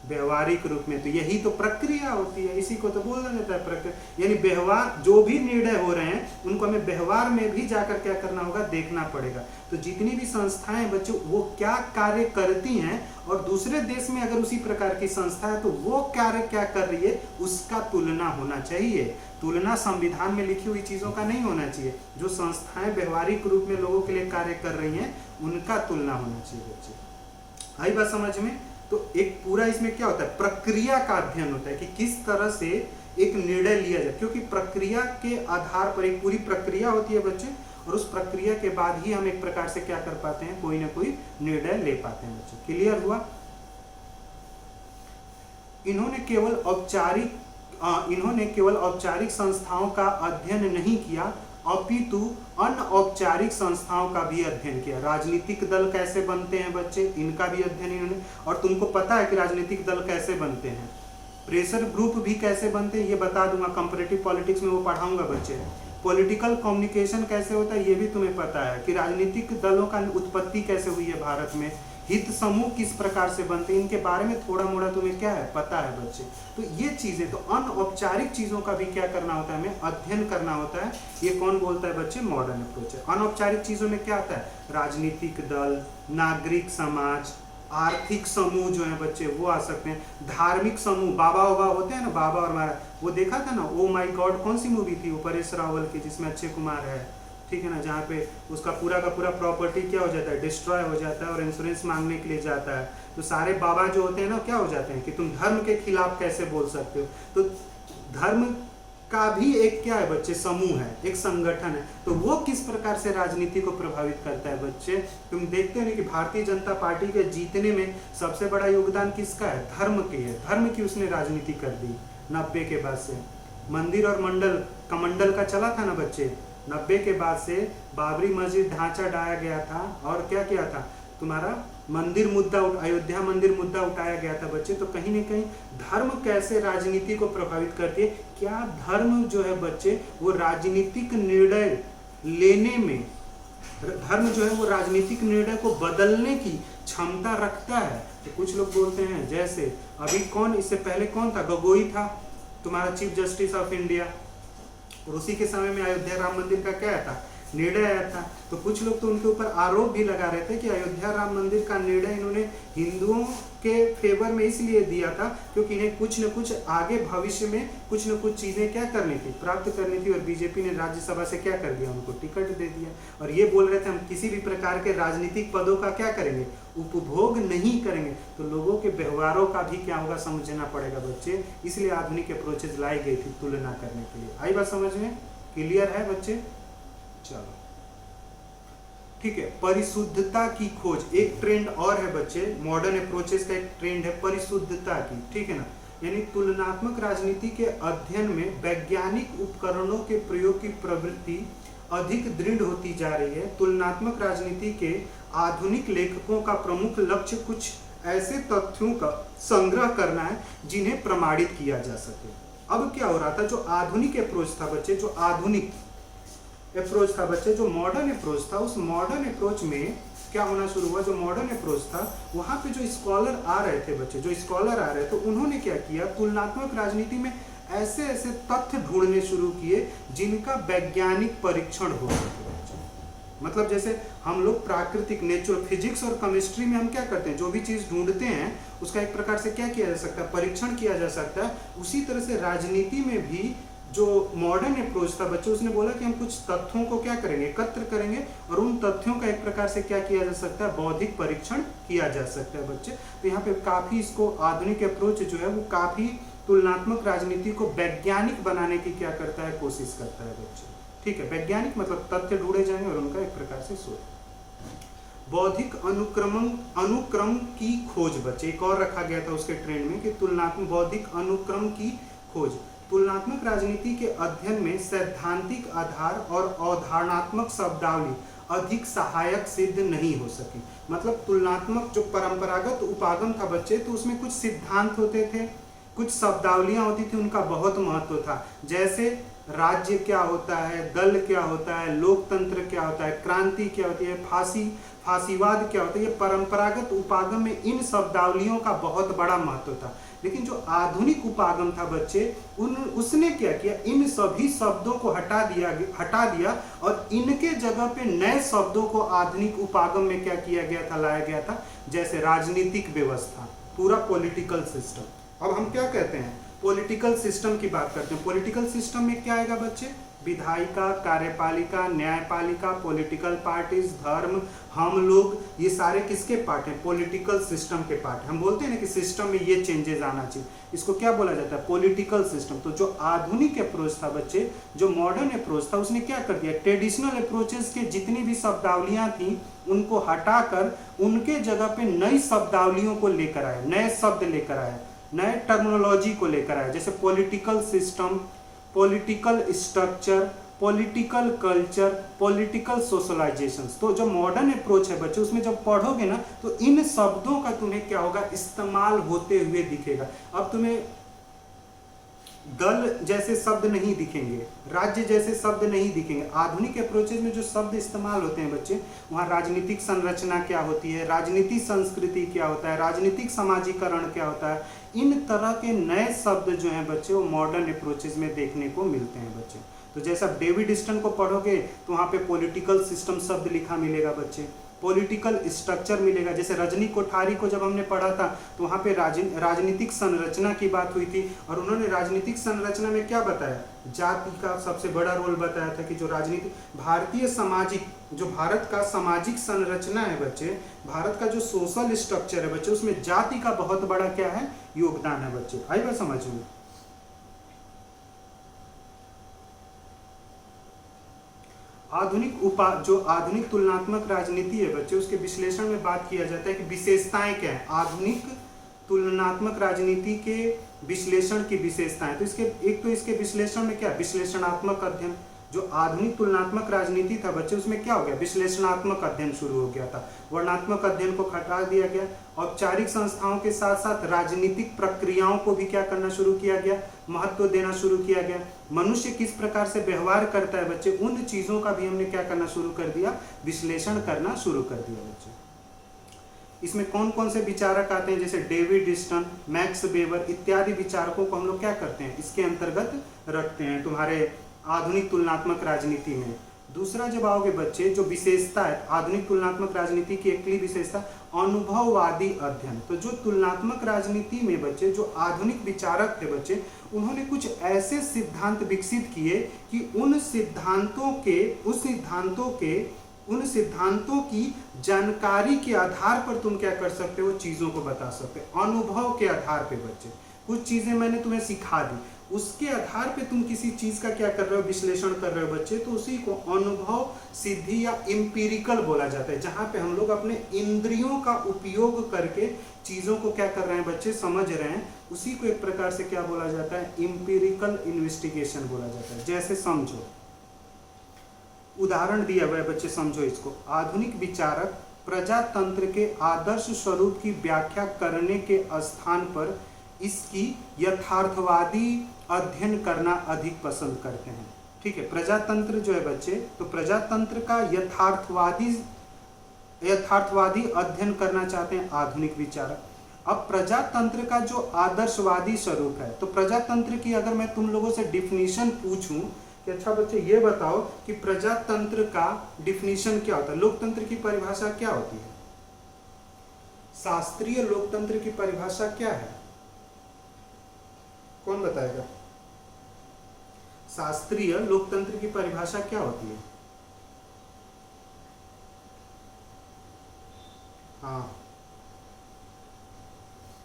व्यवहारिक रूप में। तो यही तो प्रक्रिया होती है, इसी को तो बोला जाता है प्रक्रिया। यानी व्यवहार, जो भी निर्णय हो रहे हैं उनको हमें व्यवहार में भी जाकर क्या करना होगा, देखना पड़ेगा। तो जितनी भी संस्थाएं बच्चों वो क्या कार्य करती हैं और दूसरे देश में अगर उसी प्रकार की संस्था है तो वो कार्य क्या कर रही है उसका तुलना होना चाहिए। तुलना संविधान में लिखी हुई चीजों का नहीं होना चाहिए, जो संस्थाएं व्यवहारिक रूप में लोगों के लिए कार्य कर रही हैं उनका तुलना होना चाहिए बच्चे। आई बात समझ में? तो एक पूरा इसमें क्या होता है, प्रक्रिया का अध्ययन होता है कि किस तरह से एक निर्णय लिया जाए, क्योंकि प्रक्रिया के आधार पर एक पूरी प्रक्रिया होती है बच्चे, और उस प्रक्रिया के बाद ही हम एक प्रकार से क्या कर पाते हैं, कोई ना कोई निर्णय ले पाते हैं बच्चे। क्लियर हुआ? इन्होंने केवल औपचारिक संस्थाओं का अध्ययन नहीं किया अपितु अनौपचारिक संस्थाओं का भी अध्ययन किया। राजनीतिक दल कैसे बनते हैं बच्चे, इनका भी अध्ययन इन्होंने। और तुमको पता है कि राजनीतिक दल कैसे बनते हैं, प्रेशर ग्रुप भी कैसे बनते हैं ये बता दूंगा, कंपैरेटिव पॉलिटिक्स में वो पढ़ाऊंगा बच्चे। पॉलिटिकल कम्युनिकेशन कैसे होता है ये भी तुम्हें पता है कि राजनीतिक दलों का उत्पत्ति कैसे हुई है भारत में, हित समूह किस प्रकार से बनते हैं, इनके बारे में थोड़ा मोड़ा तुम्हें क्या है पता है बच्चे। तो ये चीजें, तो अनौपचारिक चीजों का भी क्या करना होता है, हमें अध्ययन करना होता है। ये कौन बोलता है बच्चे, मॉडर्न अप्रोच है। अनौपचारिक चीजों में क्या आता है, राजनीतिक दल, नागरिक समाज, आर्थिक समूह जो है बच्चे वो आ सकते हैं, धार्मिक समूह, बाबा वाबा होते हैं ना, बाबा और महाराज, वो देखा था ना, ओ माई गॉड, कौन सी मूवी थी वो, परेश रावल की, जिसमें अक्षय कुमार है, ठीक है ना, जहाँ पे उसका पूरा का पूरा प्रॉपर्टी क्या हो जाता है, डिस्ट्रॉय हो जाता है और इंश्योरेंस मांगने के लिए जाता है। तो सारे बाबा जो होते हैं ना क्या हो जाते हैं कि तुम धर्म के खिलाफ कैसे बोल सकते हो। तो धर्म का भी एक क्या है बच्चे, समूह है, एक संगठन है। तो वो किस प्रकार से राजनीति को प्रभावित करता है बच्चे, तुम देखते हो कि भारतीय जनता पार्टी के जीतने में सबसे बड़ा योगदान किसका है, धर्म की है। धर्म की उसने राजनीति कर दी 90 के बाद से। मंदिर और कमंडल का चला था ना बच्चे, 90 के बाद से बाबरी मस्जिद ढांचा डाया गया था और क्या किया था, तुम्हारा मंदिर मुद्दा, अयोध्या मंदिर मुद्दा उठाया गया था बच्चे। तो कहीं ना कहीं धर्म कैसे राजनीति को प्रभावित करती है, क्या धर्म जो है बच्चे वो राजनीतिक निर्णय लेने में, धर्म जो है वो राजनीतिक निर्णय को बदलने की क्षमता रखता है। तो कुछ लोग बोलते हैं जैसे अभी कौन, इससे पहले कौन था, गगोई था तुम्हारा चीफ जस्टिस ऑफ इंडिया, और उसी के समय में अयोध्या राम मंदिर का क्या था, निर्णय आया था। तो कुछ लोग तो उनके ऊपर आरोप भी लगा रहे थे कि अयोध्या राम मंदिर का निर्णय इन्होंने हिंदुओं के फेवर में इसलिए दिया था क्योंकि इन्हें कुछ न कुछ आगे भविष्य में कुछ न कुछ चीजें क्या करनी थी, प्राप्त करनी थी, और बीजेपी ने राज्यसभा से क्या कर दिया, उनको टिकट दे दिया। और ये बोल रहे थे हम किसी भी प्रकार के राजनीतिक पदों का क्या करेंगे, उपभोग नहीं करेंगे। तो लोगों के व्यवहारों का भी क्या होगा समझना पड़ेगा बच्चे, इसलिए आधुनिक अप्रोचेज लाई गई थी तुलना करने के लिए। आई बात समझ में, क्लियर है बच्चे? चलो ठीक है। परिशुद्धता की खोज, एक ट्रेंड और है बच्चे, मॉडर्न अप्रोचेस का एक ट्रेंड है परिशुद्धता की, ठीक है ना। यानी तुलनात्मक राजनीति के अध्ययन में वैज्ञानिक उपकरणों के प्रयोग की प्रवृत्ति अधिक दृढ़ होती जा रही है। तुलनात्मक राजनीति के आधुनिक लेखकों का प्रमुख लक्ष्य कुछ ऐसे तथ्यों का संग्रह करना है जिन्हें प्रमाणित किया जा सके। अब क्या हो रहा था, जो आधुनिक अप्रोच था बच्चे, जो आधुनिक अप्रोच था बच्चे, जो मॉडर्न अप्रोच था, उस मॉडर्न अप्रोच में क्या होना शुरू हुआ, जो मॉडर्न अप्रोच था वहां पे जो स्कॉलर आ रहे थे बच्चे, जो स्कॉलर आ रहे थे उन्होंने क्या किया, तुलनात्मक राजनीति में ऐसे ऐसे तथ्य ढूंढने शुरू किए जिनका वैज्ञानिक परीक्षण हो सके। मतलब जैसे हम लोग प्राकृतिक नेचुरल फिजिक्स और केमिस्ट्री में हम क्या करते हैं, जो भी चीज ढूंढते हैं उसका एक प्रकार से क्या किया जा सकता है, परीक्षण किया जा सकता है। उसी तरह से राजनीति में भी जो मॉडर्न अप्रोच था बच्चों, उसने बोला कि हम कुछ तथ्यों को क्या करेंगे, एकत्र करेंगे, और उन तथ्यों का एक प्रकार से क्या किया जा सकता है, बौद्धिक परीक्षण किया जा सकता है बच्चे। तो यहाँ पे काफी इसको आधुनिक अप्रोच जो है वो काफी तुलनात्मक राजनीति को वैज्ञानिक बनाने की क्या करता है, कोशिश करता है बच्चे। ठीक है, वैज्ञानिक मतलब तथ्य ढूंढे जाएंगे और उनका एक प्रकार से शोध। बौद्धिक अनुक्रम की खोज बच्चे, एक और रखा गया था उसके ट्रेंड में कि तुलनात्मक बौद्धिक अनुक्रम की खोज। तुलनात्मक राजनीति के अध्ययन में सैद्धांतिक आधार और अवधारणात्मक शब्दावली अधिक सहायक सिद्ध नहीं हो सकी। मतलब तुलनात्मक जो परंपरागत उपागम था बच्चे, तो उसमें कुछ सिद्धांत होते थे, कुछ शब्दावलियां होती थी, उनका बहुत महत्व था। जैसे राज्य क्या होता है, दल क्या होता है, लोकतंत्र क्या होता है, क्रांति क्या होती है, फांसीवाद क्या होता है, ये परंपरागत उपागम में इन शब्दावलियों का बहुत बड़ा महत्व था। लेकिन जो आधुनिक उपागम था बच्चे, उसने क्या किया, इन सभी शब्दों को हटा दिया और इनके जगह पे नए शब्दों को आधुनिक उपागम में क्या किया गया था, लाया गया था। जैसे राजनीतिक व्यवस्था, पूरा पॉलिटिकल सिस्टम। अब हम क्या कहते हैं, पॉलिटिकल सिस्टम की बात करते हैं। पॉलिटिकल सिस्टम में क्या आएगा बच्चे, विधायिका, कार्यपालिका, न्यायपालिका, पॉलिटिकल पार्टीज, धर्म, हम लोग, ये सारे किसके पार्ट हैं, पॉलिटिकल सिस्टम के पार्ट। हम बोलते हैं ना कि सिस्टम में ये चेंजेस आना चाहिए, इसको क्या बोला जाता है, पॉलिटिकल सिस्टम। तो जो आधुनिक अप्रोच था बच्चे, जो मॉडर्न अप्रोच था, उसने क्या कर दिया, ट्रेडिशनल अप्रोचेस के जितनी भी शब्दावलियां थी उनको हटाकर उनके जगह पे नई शब्दावलियों को लेकर आया, नए शब्द लेकर आया, नए टर्मिनोलॉजी को लेकर आया। जैसे political system, political structure, political culture, political socialisation. तो जो मॉडर्न अप्रोच है बच्चों, उसमें जब पढ़ोगे ना तो इन शब्दों का तुम्हें क्या होगा, इस्तेमाल होते हुए दिखेगा। अब तुम्हें दल जैसे शब्द नहीं दिखेंगे, राज्य जैसे शब्द नहीं दिखेंगे। आधुनिक अप्रोचेज में जो शब्द इस्तेमाल होते हैं बच्चे, वहाँ राजनीतिक संरचना क्या होती है, राजनीतिक संस्कृति क्या होता है, राजनीतिक समाजीकरण क्या होता है, इन तरह के नए शब्द जो हैं बच्चे वो मॉडर्न अप्रोचेज में देखने को मिलते हैं बच्चे। तो जैसा डेविड स्टन को पढ़ोगे तो वहाँ पे पॉलिटिकल सिस्टम शब्द लिखा मिलेगा बच्चे, पॉलिटिकल स्ट्रक्चर मिलेगा। जैसे रजनी कोठारी को जब हमने पढ़ा था तो वहाँ पे राजनीतिक संरचना की बात हुई थी, और उन्होंने राजनीतिक संरचना में क्या बताया, जाति का सबसे बड़ा रोल बताया था कि जो राजनीति भारतीय सामाजिक, जो भारत का सामाजिक संरचना है बच्चे, भारत का जो सोशल स्ट्रक्चर है बच्चे, उसमें जाति का बहुत बड़ा क्या है, योगदान है बच्चे। आई बात समझ में। जो आधुनिक तुलनात्मक राजनीति है बच्चे, उसके विश्लेषण में बात किया जाता है कि विशेषताएं क्या है, आधुनिक तुलनात्मक राजनीति के विश्लेषण की विशेषताएं। तो इसके विश्लेषण में क्या, विश्लेषणात्मक अध्ययन। जो आधुनिक तुलनात्मक राजनीति था बच्चे, उसमें क्या हो गया, विश्लेषणात्मक अध्ययन शुरू हो गया था, वर्णनात्मक अध्ययन को हटा दिया गया। औपचारिक संस्थाओं के साथ साथ राजनीतिक प्रक्रियाओं को भी क्या करना शुरू किया गया, महत्व देना शुरू किया गया। मनुष्य किस प्रकार से व्यवहार करता है बच्चे, उन चीजों का भी हमने क्या करना शुरू कर दिया, विश्लेषण करना शुरू कर दिया बच्चे। इसमें कौन कौन से विचारक आते हैं, जैसे डेविड ह्यूस्टन, मैक्स वेबर इत्यादि विचारकों को हम लोग क्या करते हैं, इसके अंतर्गत रखते हैं तुम्हारे आधुनिक तुलनात्मक राजनीति में। दूसरा जब आओगे बच्चे, जो विशेषता है आधुनिक तुलनात्मक राजनीति की अगली विशेषता अनुभववादी अध्ययन। तो जो तुलनात्मक राजनीति में बच्चे जो आधुनिक विचारक थे बच्चे, उन्होंने कुछ ऐसे सिद्धांत विकसित किए कि उन सिद्धांतों की जानकारी के आधार पर तुम क्या कर सकते हो, चीजों को बता सकते हो। अनुभव के आधार पे बच्चे, कुछ चीजें मैंने तुम्हें सिखा दी, उसके आधार पे तुम किसी चीज का क्या कर रहे हो, विश्लेषण कर रहे हो बच्चे, तो उसी को अनुभव सिद्धि या एम्पिरिकल बोला जाता है, जहां पे हम लोग अपने इंद्रियों का उपयोग करके चीजों को क्या कर रहे हैं बच्चे, समझ रहे हैं। उसी को एक प्रकार से क्या बोला जाता है, एम्पिरिकल इन्वेस्टिगेशन बोला जाता है। जैसे समझो, उदाहरण दिया हुआ है बच्चे, समझो इसको। आधुनिक विचारक प्रजातंत्र के आदर्श स्वरूप की व्याख्या करने के स्थान पर इसकी यथार्थवादी अध्ययन करना अधिक पसंद करते हैं। ठीक है, प्रजातंत्र जो है बच्चे, तो प्रजातंत्र का यथार्थवादी अध्ययन करना चाहते हैं आधुनिक विचारक। अब प्रजातंत्र का जो आदर्शवादी स्वरूप है, तो प्रजातंत्र की अगर मैं तुम लोगों से डिफिनीशन पूछूं कि अच्छा बच्चे ये बताओ कि प्रजातंत्र का डिफिनीशन क्या होता है, लोकतंत्र की परिभाषा क्या होती है, शास्त्रीय लोकतंत्र की परिभाषा क्या है, कौन बताएगा? शास्त्रीय लोकतंत्र की परिभाषा क्या होती है? हाँ,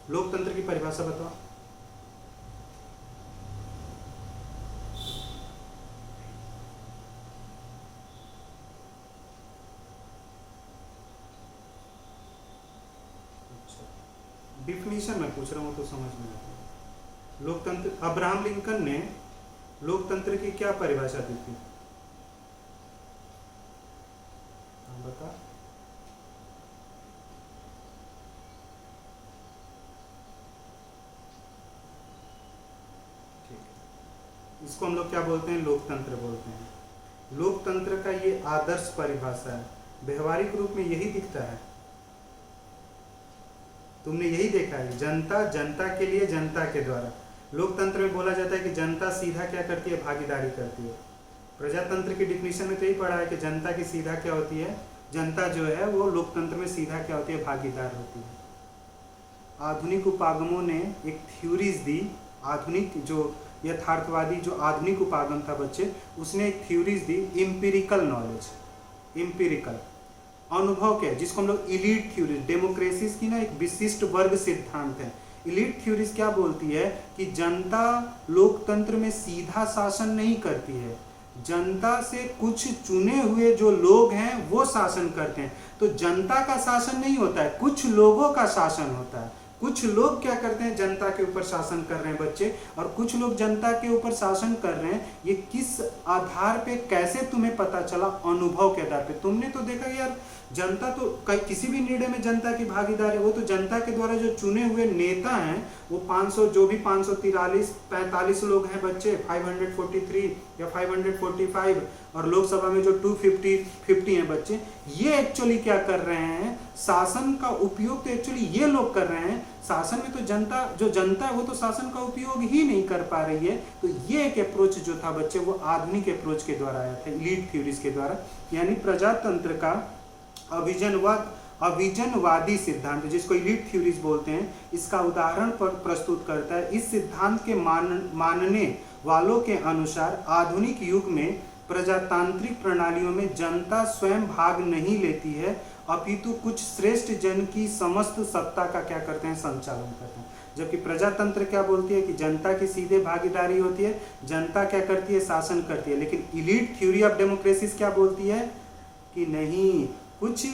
लोकतंत्र की परिभाषा बताओ। डिफिनीशन मैं पूछ रहा हूँ तो समझ में आता है। लोकतंत्र, अब्राहम लिंकन ने लोकतंत्र की क्या परिभाषा दी थी, बता। ठीक है, इसको हम लोग क्या बोलते हैं, लोकतंत्र बोलते हैं। लोकतंत्र का ये आदर्श परिभाषा है, व्यवहारिक रूप में यही दिखता है। तुमने यही देखा है, जनता जनता के लिए, जनता के द्वारा। लोकतंत्र में बोला जाता है कि जनता सीधा क्या करती है, भागीदारी करती है। प्रजातंत्र की डिफिनीशन में तो यही पढ़ा है कि जनता की सीधा क्या होती है, जनता जो है वो लोकतंत्र में सीधा क्या होती है, भागीदार होती है। आधुनिक उपागमों ने एक थ्योरीज दी, आधुनिक जो यथार्थवादी जो आधुनिक उपागम था बच्चे, उसने एक थ्योरीज दी, एम्पिरिकल नॉलेज, एम्पिरिकल अनुभव क्या है, जिसको हम लोग इलीट थ्योरीज, डेमोक्रेसी की ना एक विशिष्ट वर्ग सिद्धांत है। इलीट थ्योरीज क्या बोलती है कि जनता लोकतंत्र में सीधा शासन नहीं करती है, जनता से कुछ चुने हुए जो लोग हैं वो शासन करते हैं। तो जनता का शासन नहीं होता है, कुछ लोगों का शासन होता है। कुछ लोग क्या करते हैं, जनता के ऊपर शासन कर रहे हैं बच्चे, और कुछ लोग जनता के ऊपर शासन कर रहे हैं। ये किस आधार पे, कैसे तुम्हें पता चला, अनुभव के आधार पे। तुमने तो देखा यार, जनता तो किसी भी निर्णय में जनता की भागीदारी, वो तो जनता के द्वारा जो चुने हुए नेता हैं, वो 500 जो भी 543-45 लोग हैं बच्चे, 543 या 545, और लोकसभा में जो 250 हैं बच्चे, ये एक्चुअली क्या कर रहे हैं, शासन का उपयोग तो एक्चुअली ये लोग कर रहे हैं। शासन में तो जनता, जो जनता है वो तो शासन का उपयोग ही नहीं कर पा रही है। तो ये एक अप्रोच जो था बच्चे, वो आधुनिक अप्रोच के द्वारा आया था, इलीट थ्योरीज के द्वारा। यानी प्रजातंत्र का अभिजनवादी सिद्धांत, जिसको इलीट थ्योरीज बोलते हैं, इसका उदाहरण पर प्रस्तुत करता है। इस सिद्धांत के मानने वालों के अनुसार आधुनिक युग में प्रजातांत्रिक प्रणालियों में जनता स्वयं भाग नहीं लेती है, अपितु कुछ श्रेष्ठ जन की समस्त सत्ता का क्या करते हैं, संचालन करते हैं। जबकि प्रजातंत्र क्या बोलती है कि जनता की सीधे भागीदारी होती है, जनता क्या करती है, शासन करती है। लेकिन इलीट थ्योरी ऑफ डेमोक्रेसी क्या बोलती है कि नहीं, कुछ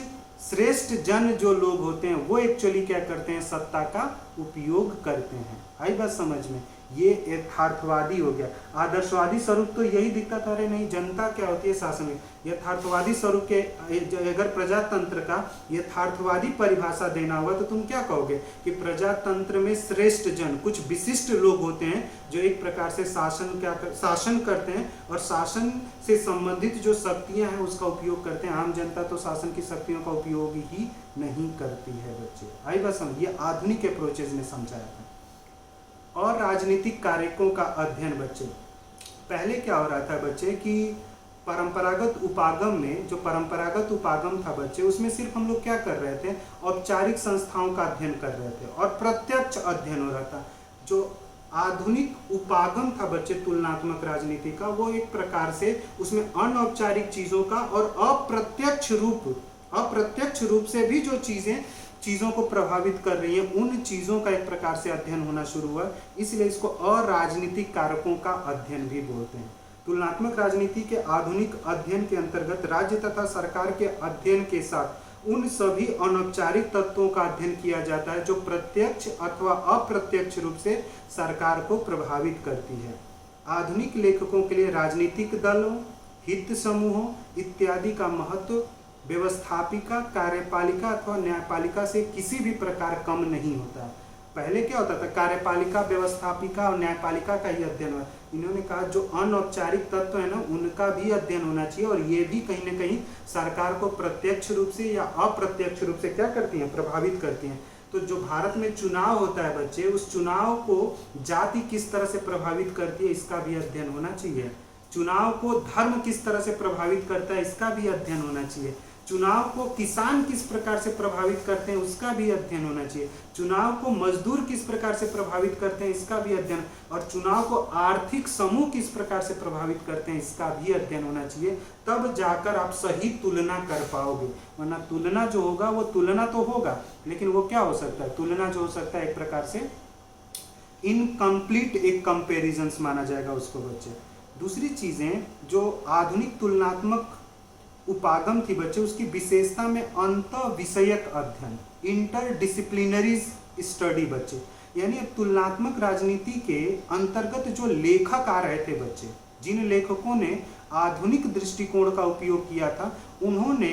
श्रेष्ठ जन जो लोग होते हैं वो एक्चुअली क्या करते हैं, सत्ता का उपयोग करते हैं। आई बात समझ में? ये यथार्थवादी हो गया। आदर्शवादी स्वरूप तो यही दिखता था, अरे नहीं जनता क्या होती है शासन में। यथार्थवादी स्वरूप के अगर प्रजातंत्र का यथार्थवादी परिभाषा देना होगा तो तुम क्या कहोगे कि प्रजातंत्र में श्रेष्ठ जन, कुछ विशिष्ट लोग होते हैं जो एक प्रकार से शासन करते हैं और शासन से संबंधित जो शक्तियां हैं उसका उपयोग करते हैं। आम जनता तो शासन की शक्तियों का उपयोग ही नहीं करती है बच्चे। आई बात समझ, ये आधुनिक अप्रोचेज ने समझाया था। और राजनीतिक कारकों का अध्ययन बच्चे, पहले क्या हो रहा था बच्चे कि परंपरागत उपागम में, जो परंपरागत उपागम था बच्चे, उसमें सिर्फ हम लोग क्या कर रहे थे, औपचारिक संस्थाओं का अध्ययन कर रहे थे और प्रत्यक्ष अध्ययन हो रहा था। जो आधुनिक उपागम था बच्चे तुलनात्मक राजनीति का, वो एक प्रकार से उसमें अनौपचारिक चीजों का और अप्रत्यक्ष रूप से भी जो चीजों को प्रभावित कर रही है उन चीजों का एक प्रकार से अध्ययन होना शुरू हुआ। इसलिए इसको अराजनीतिक कारकों का अध्ययन भी बोलते हैं। तुलनात्मक राजनीति के आधुनिक अध्ययन के अंतर्गत राज्य तथा सरकार के अध्ययन के साथ उन सभी अनौपचारिक तत्वों का अध्ययन किया जाता है जो प्रत्यक्ष अथवा अप्रत्यक्ष रूप से सरकार को प्रभावित करती है। आधुनिक लेखकों के लिए राजनीतिक दलों, हित समूहों इत्यादि का महत्व व्यवस्थापिका, कार्यपालिका अथवा न्यायपालिका से किसी भी प्रकार कम नहीं होता। पहले क्या होता था, कार्यपालिका, व्यवस्थापिका और न्यायपालिका का ही अध्ययन हुआ। इन्होंने कहा जो अनौपचारिक तत्व है ना उनका भी अध्ययन होना चाहिए और ये भी कहीं ना कहीं सरकार को प्रत्यक्ष रूप से या अप्रत्यक्ष रूप से क्या करती हैं, प्रभावित करती हैं। तो जो भारत में चुनाव होता है बच्चे, उस चुनाव को जाति किस तरह से प्रभावित करती है इसका भी अध्ययन होना चाहिए। चुनाव को धर्म किस तरह से प्रभावित करता है इसका भी अध्ययन होना चाहिए। चुनाव को किसान किस प्रकार से प्रभावित करते हैं उसका भी अध्ययन होना चाहिए। चुनाव को मजदूर किस प्रकार से प्रभावित करते हैं इसका भी अध्ययन, और चुनाव को आर्थिक समूह किस प्रकार से प्रभावित करते हैं इसका भी अध्ययन होना चाहिए। तब जाकर आप सही तुलना कर पाओगे, वरना तुलना जो होगा वो तुलना तो होगा लेकिन वो क्या हो सकता है, तुलना जो हो सकता है एक प्रकार से इनकम्प्लीट एक कंपेरिजन माना जाएगा उसको बच्चे। दूसरी चीजें जो आधुनिक तुलनात्मक उपागम थी बच्चे, उसकी विशेषता में अंत विषयक अध्ययन, इंटरडिसिप्लिनरी स्टडी बच्चे। यानी तुलनात्मक राजनीति के अंतर्गत जो लेखक आ रहे थे बच्चे, जिन लेखकों ने आधुनिक दृष्टिकोण का उपयोग किया था, उन्होंने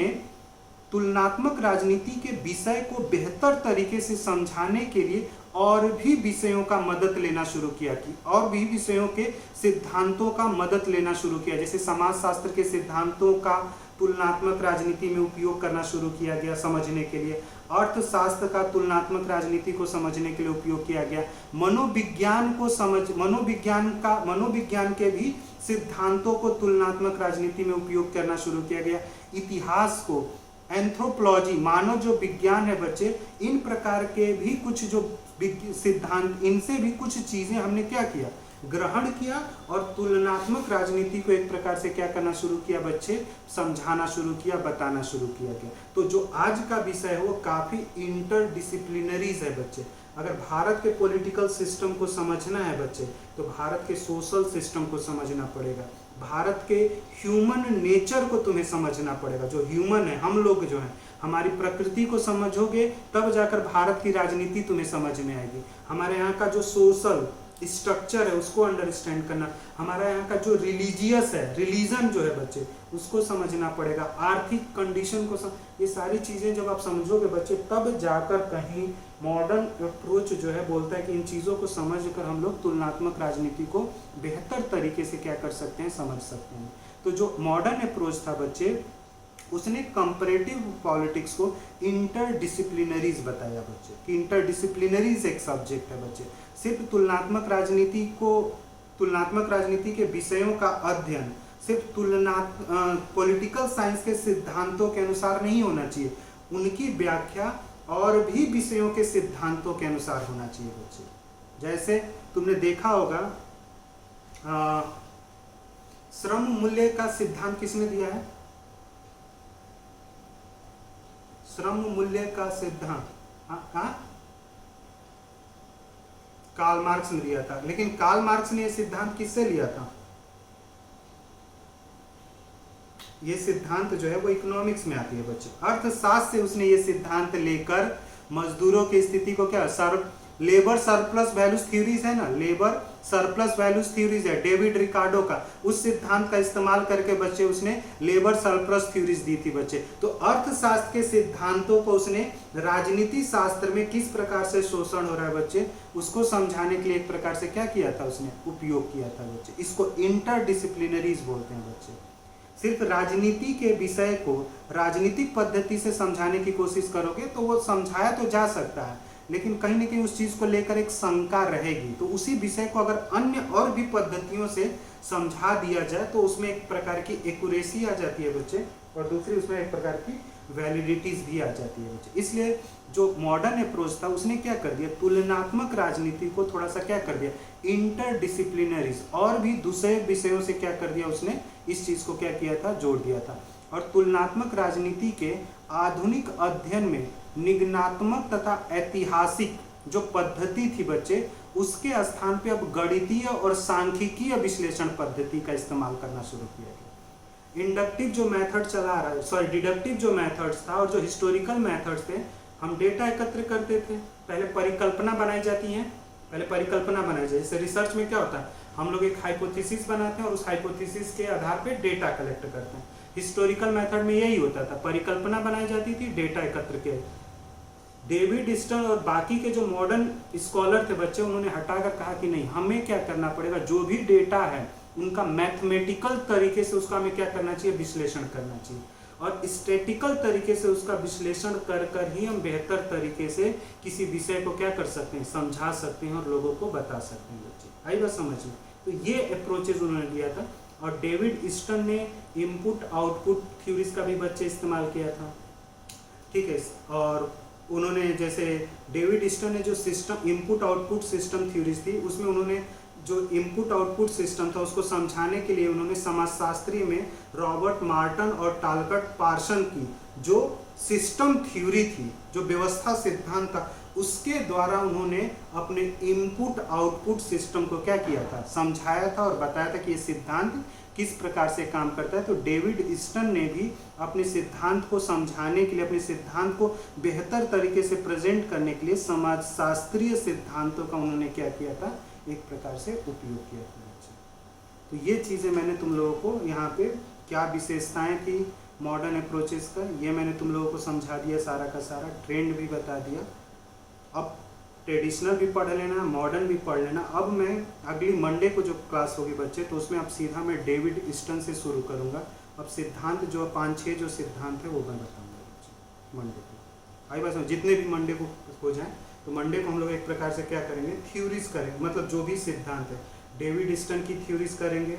तुलनात्मक राजनीति के विषय को बेहतर तरीके से समझाने के लिए और भी विषयों का मदद लेना शुरू किया कि और भी विषयों के सिद्धांतों का मदद लेना शुरू किया। जैसे समाजशास्त्र के सिद्धांतों का तुलनात्मक राजनीति में उपयोग करना शुरू किया गया समझने के लिए। अर्थशास्त्र का तुलनात्मक राजनीति को समझने के लिए उपयोग किया गया। मनोविज्ञान के भी सिद्धांतों को तुलनात्मक राजनीति में उपयोग करना शुरू किया गया। इतिहास को, एंथ्रोपोलॉजी, मानव जो विज्ञान है बच्चे, इन प्रकार के भी कुछ जो सिद्धांत, इनसे भी कुछ चीजें हमने क्या किया, ग्रहण किया और तुलनात्मक राजनीति को एक प्रकार से क्या करना शुरू किया बच्चे, समझाना शुरू किया, बताना शुरू किया गया। तो जो आज का विषय है वो काफी इंटरडिसिप्लिनरीज है बच्चे। अगर भारत के पॉलिटिकल सिस्टम को समझना है बच्चे तो भारत के सोशल सिस्टम को समझना पड़ेगा, भारत के ह्यूमन नेचर को तुम्हें समझना पड़ेगा। जो ह्यूमन है, हम लोग जो है, हमारी प्रकृति को समझोगे तब जाकर भारत की राजनीति तुम्हें समझ में आएगी। हमारे यहाँ का जो सोशल स्ट्रक्चर है उसको अंडरस्टैंड करना, हमारा यहाँ का जो रिलीजियस है, रिलीजन जो है बच्चे, उसको समझना पड़ेगा, आर्थिक कंडीशन को ये सारी चीजें जब आप समझोगे बच्चे तब जाकर कहीं मॉडर्न अप्रोच जो है बोलता है कि इन चीजों को समझकर हम लोग तुलनात्मक राजनीति को बेहतर तरीके से क्या कर सकते हैं, समझ सकते हैं। तो जो मॉडर्न अप्रोच था बच्चे, उसने कंपैरेटिव पॉलिटिक्स को इंटरडिसिप्लिनरीज बताया बच्चे, कि इंटरडिसिप्लिनरीज एक सब्जेक्ट है बच्चे। सिर्फ तुलनात्मक राजनीति के विषयों का अध्ययन सिर्फ पॉलिटिकल साइंस के सिद्धांतों के अनुसार नहीं होना चाहिए, उनकी व्याख्या और भी विषयों के सिद्धांतों के अनुसार होना चाहिए बच्चे। जैसे तुमने देखा होगा श्रम मूल्य का सिद्धांत किसने दिया है, श्रम मूल्य का सिद्धांत कार्ल मार्क्स ने दिया था। लेकिन कार्ल मार्क्स ने यह सिद्धांत किससे लिया था, ये सिद्धांत जो है वो इकोनॉमिक्स में आती है बच्चे। अर्थशास्त्र से उसने ये सिद्धांत लेकर मजदूरों की स्थिति को क्या लेबर सरप्लस वैल्यूज थ्योरीज है ना, लेबर सरप्लस वैल्यूज थ्योरीज है डेविड रिकार्डो का, उस सिद्धांत का इस्तेमाल करके बच्चे उसने लेबर सरप्लस थ्योरीज दी थी बच्चे। तो अर्थशास्त्र के सिद्धांतों को उसने राजनीति शास्त्र में किस प्रकार से शोषण हो रहा है बच्चे, उसको समझाने के लिए एक प्रकार से क्या किया था उसने, उपयोग किया था बच्चे। इसको इंटरडिसिप्लिनरीज बोलते हैं बच्चे। सिर्फ राजनीति के विषय को राजनीतिक पद्धति से समझाने की कोशिश करोगे तो वो समझाया तो जा सकता है, लेकिन कहीं ना कहीं उस चीज को लेकर एक शंका रहेगी। तो उसी विषय को अगर अन्य और भी पद्धतियों से समझा दिया जाए तो उसमें एक प्रकार की एक्यूरेसी आ जाती है बच्चे, और दूसरी उसमें एक प्रकार की वैलिडिटीज भी आ जाती है बच्चे। इसलिए जो मॉडर्न अप्रोच था उसने क्या कर दिया, तुलनात्मक राजनीति को थोड़ा सा क्या कर दिया, इंटरडिसिप्लिनरीज और भी दूसरे विषयों से क्या कर दिया उसने, इस चीज को क्या किया था, जोड़ दिया था। और तुलनात्मक राजनीति के आधुनिक अध्ययन में निगमनात्मक तथा ऐतिहासिक जो पद्धति थी बच्चे, उसके स्थान पे अब गणितीय और सांख्यिकीय विश्लेषण पद्धति का इस्तेमाल करना शुरू किया गया। इंडक्टिव जो मेथड चला आ रहा है, सॉरी डिडक्टिव जो मेथड्स था और जो हिस्टोरिकल मेथड्स थे, हम डेटा एकत्र करते थे, पहले परिकल्पना बनाई जाती है, पहले परिकल्पना बनाई जाए। जैसे रिसर्च में क्या होता है, हम लोग एक हाइपोथेसिस बनाते हैं और उस हाइपोथेसिस के आधार पे डेटा कलेक्ट करते हैं। हिस्टोरिकल मेथड में यही होता था, परिकल्पना बनाई जाती थी, डेटा एकत्र के। डेविड ईस्टन और बाकी के जो मॉडर्न स्कॉलर थे बच्चे, उन्होंने हटाकर कहा कि नहीं, हमें क्या करना पड़ेगा, जो भी डेटा है उनका मैथमेटिकल तरीके से उसका हमें क्या करना चाहिए, विश्लेषण करना चाहिए, और स्टैटिकल तरीके से उसका विश्लेषण कर कर ही हम बेहतर तरीके से किसी विषय को क्या कर सकते हैं, समझा सकते हैं और लोगों को बता सकते हैं बच्चे। आई बात समझ में? तो ये अप्रोचेज उन्होंने लिया था। और डेविड ईस्टन ने इनपुट आउटपुट थ्योरीज का भी बच्चे इस्तेमाल किया था, ठीक है। और उन्होंने जैसे डेविड ईस्टन ने जो system input output system theories थी, उसमें उन्होंने जो इनपुट आउटपुट सिस्टम था उसको समझाने के लिए उन्होंने समाजशास्त्री में रॉबर्ट मार्टन और टालकट पार्सन की जो सिस्टम थ्योरी थी, जो व्यवस्था सिद्धांत था, उसके द्वारा उन्होंने अपने इनपुट आउटपुट सिस्टम को क्या किया था, समझाया था और बताया था कि ये सिद्धांत किस प्रकार से काम करता है। तो डेविड ईस्टन ने भी अपने सिद्धांत को समझाने के लिए, अपने सिद्धांत को बेहतर तरीके से प्रेजेंट करने के लिए समाजशास्त्रीय सिद्धांतों का उन्होंने क्या किया था, एक प्रकार से उपयोग किया था। तो ये चीज़ें मैंने तुम लोगों को यहाँ पे क्या विशेषताएं थी मॉडर्न अप्रोचेस का, ये मैंने तुम लोगों को समझा दिया, सारा का सारा ट्रेंड भी बता दिया। अब ट्रेडिशनल भी पढ़ लेना, मॉडर्न भी पढ़ लेना। अब मैं अगली मंडे को जो क्लास होगी बच्चे, तो उसमें अब सीधा मैं डेविड ईस्टन से शुरू करूँगा। अब सिद्धांत जो 5-6 जो सिद्धांत है वो मैं बताऊँगा बच्चे मंडे को। आई बात समझ? जितने भी मंडे को हो जाए, तो मंडे को हम लोग एक प्रकार से क्या करेंगे, थ्योरीज करेंगे, मतलब जो भी सिद्धांत है, डेविड ईस्टन की थ्योरीज करेंगे,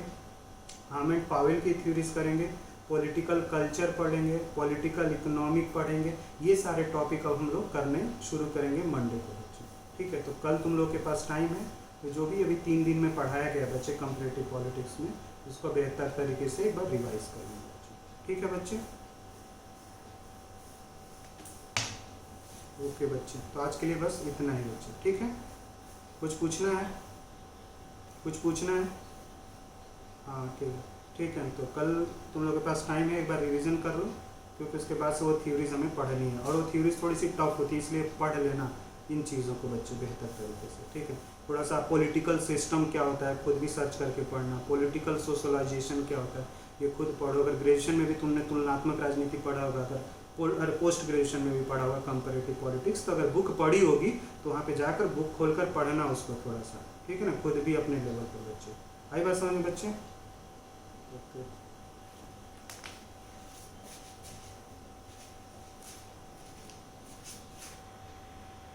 हार्मेट पावेल की थ्योरीज करेंगे, पॉलिटिकल कल्चर पढ़ेंगे, पॉलिटिकल इकोनॉमिक पढ़ेंगे। ये सारे टॉपिक अब हम लोग करने शुरू करेंगे मंडे को बच्चे, ठीक है। तो कल तुम लोग के पास टाइम है, तो जो भी अभी 3 दिन में पढ़ाया गया बच्चे कंपैरेटिव पॉलिटिक्स में, उसको बेहतर तरीके से एक बार रिवाइज कर लेंगे बच्चे, ठीक है बच्चे। ओके बच्चे, तो आज के लिए बस इतना ही बच्चे, ठीक है। कुछ पूछना है, कुछ पूछना है? हाँ ठीक है। तो कल तुम लोग के पास टाइम है, एक बार रिवीजन कर लो, क्योंकि उसके बाद से वो थ्योरीज हमें पढ़नी है, और वो थ्योरीज थोड़ी सी टफ होती है, इसलिए पढ़ लेना इन चीज़ों को बच्चे बेहतर तरीके से, ठीक है। थोड़ा सा पॉलिटिकल सिस्टम क्या होता है खुद भी सर्च करके पढ़ना, पॉलिटिकल सोशलाइजेशन क्या होता है ये खुद पढ़ो। अगर ग्रेजुएशन में भी तुमने तुलनात्मक राजनीति पढ़ा होगा, अगर पोस्ट ग्रेजुएशन में भी पढ़ा होगा कंपैरेटिव पॉलिटिक्स, तो अगर बुक पढ़ी होगी तो वहाँ पे जाकर बुक खोलकर पढ़ना उसको थोड़ा सा, ठीक है ना, खुद भी अपने लेवल पर बच्चे। आई बात समझ में बच्चे? ओके।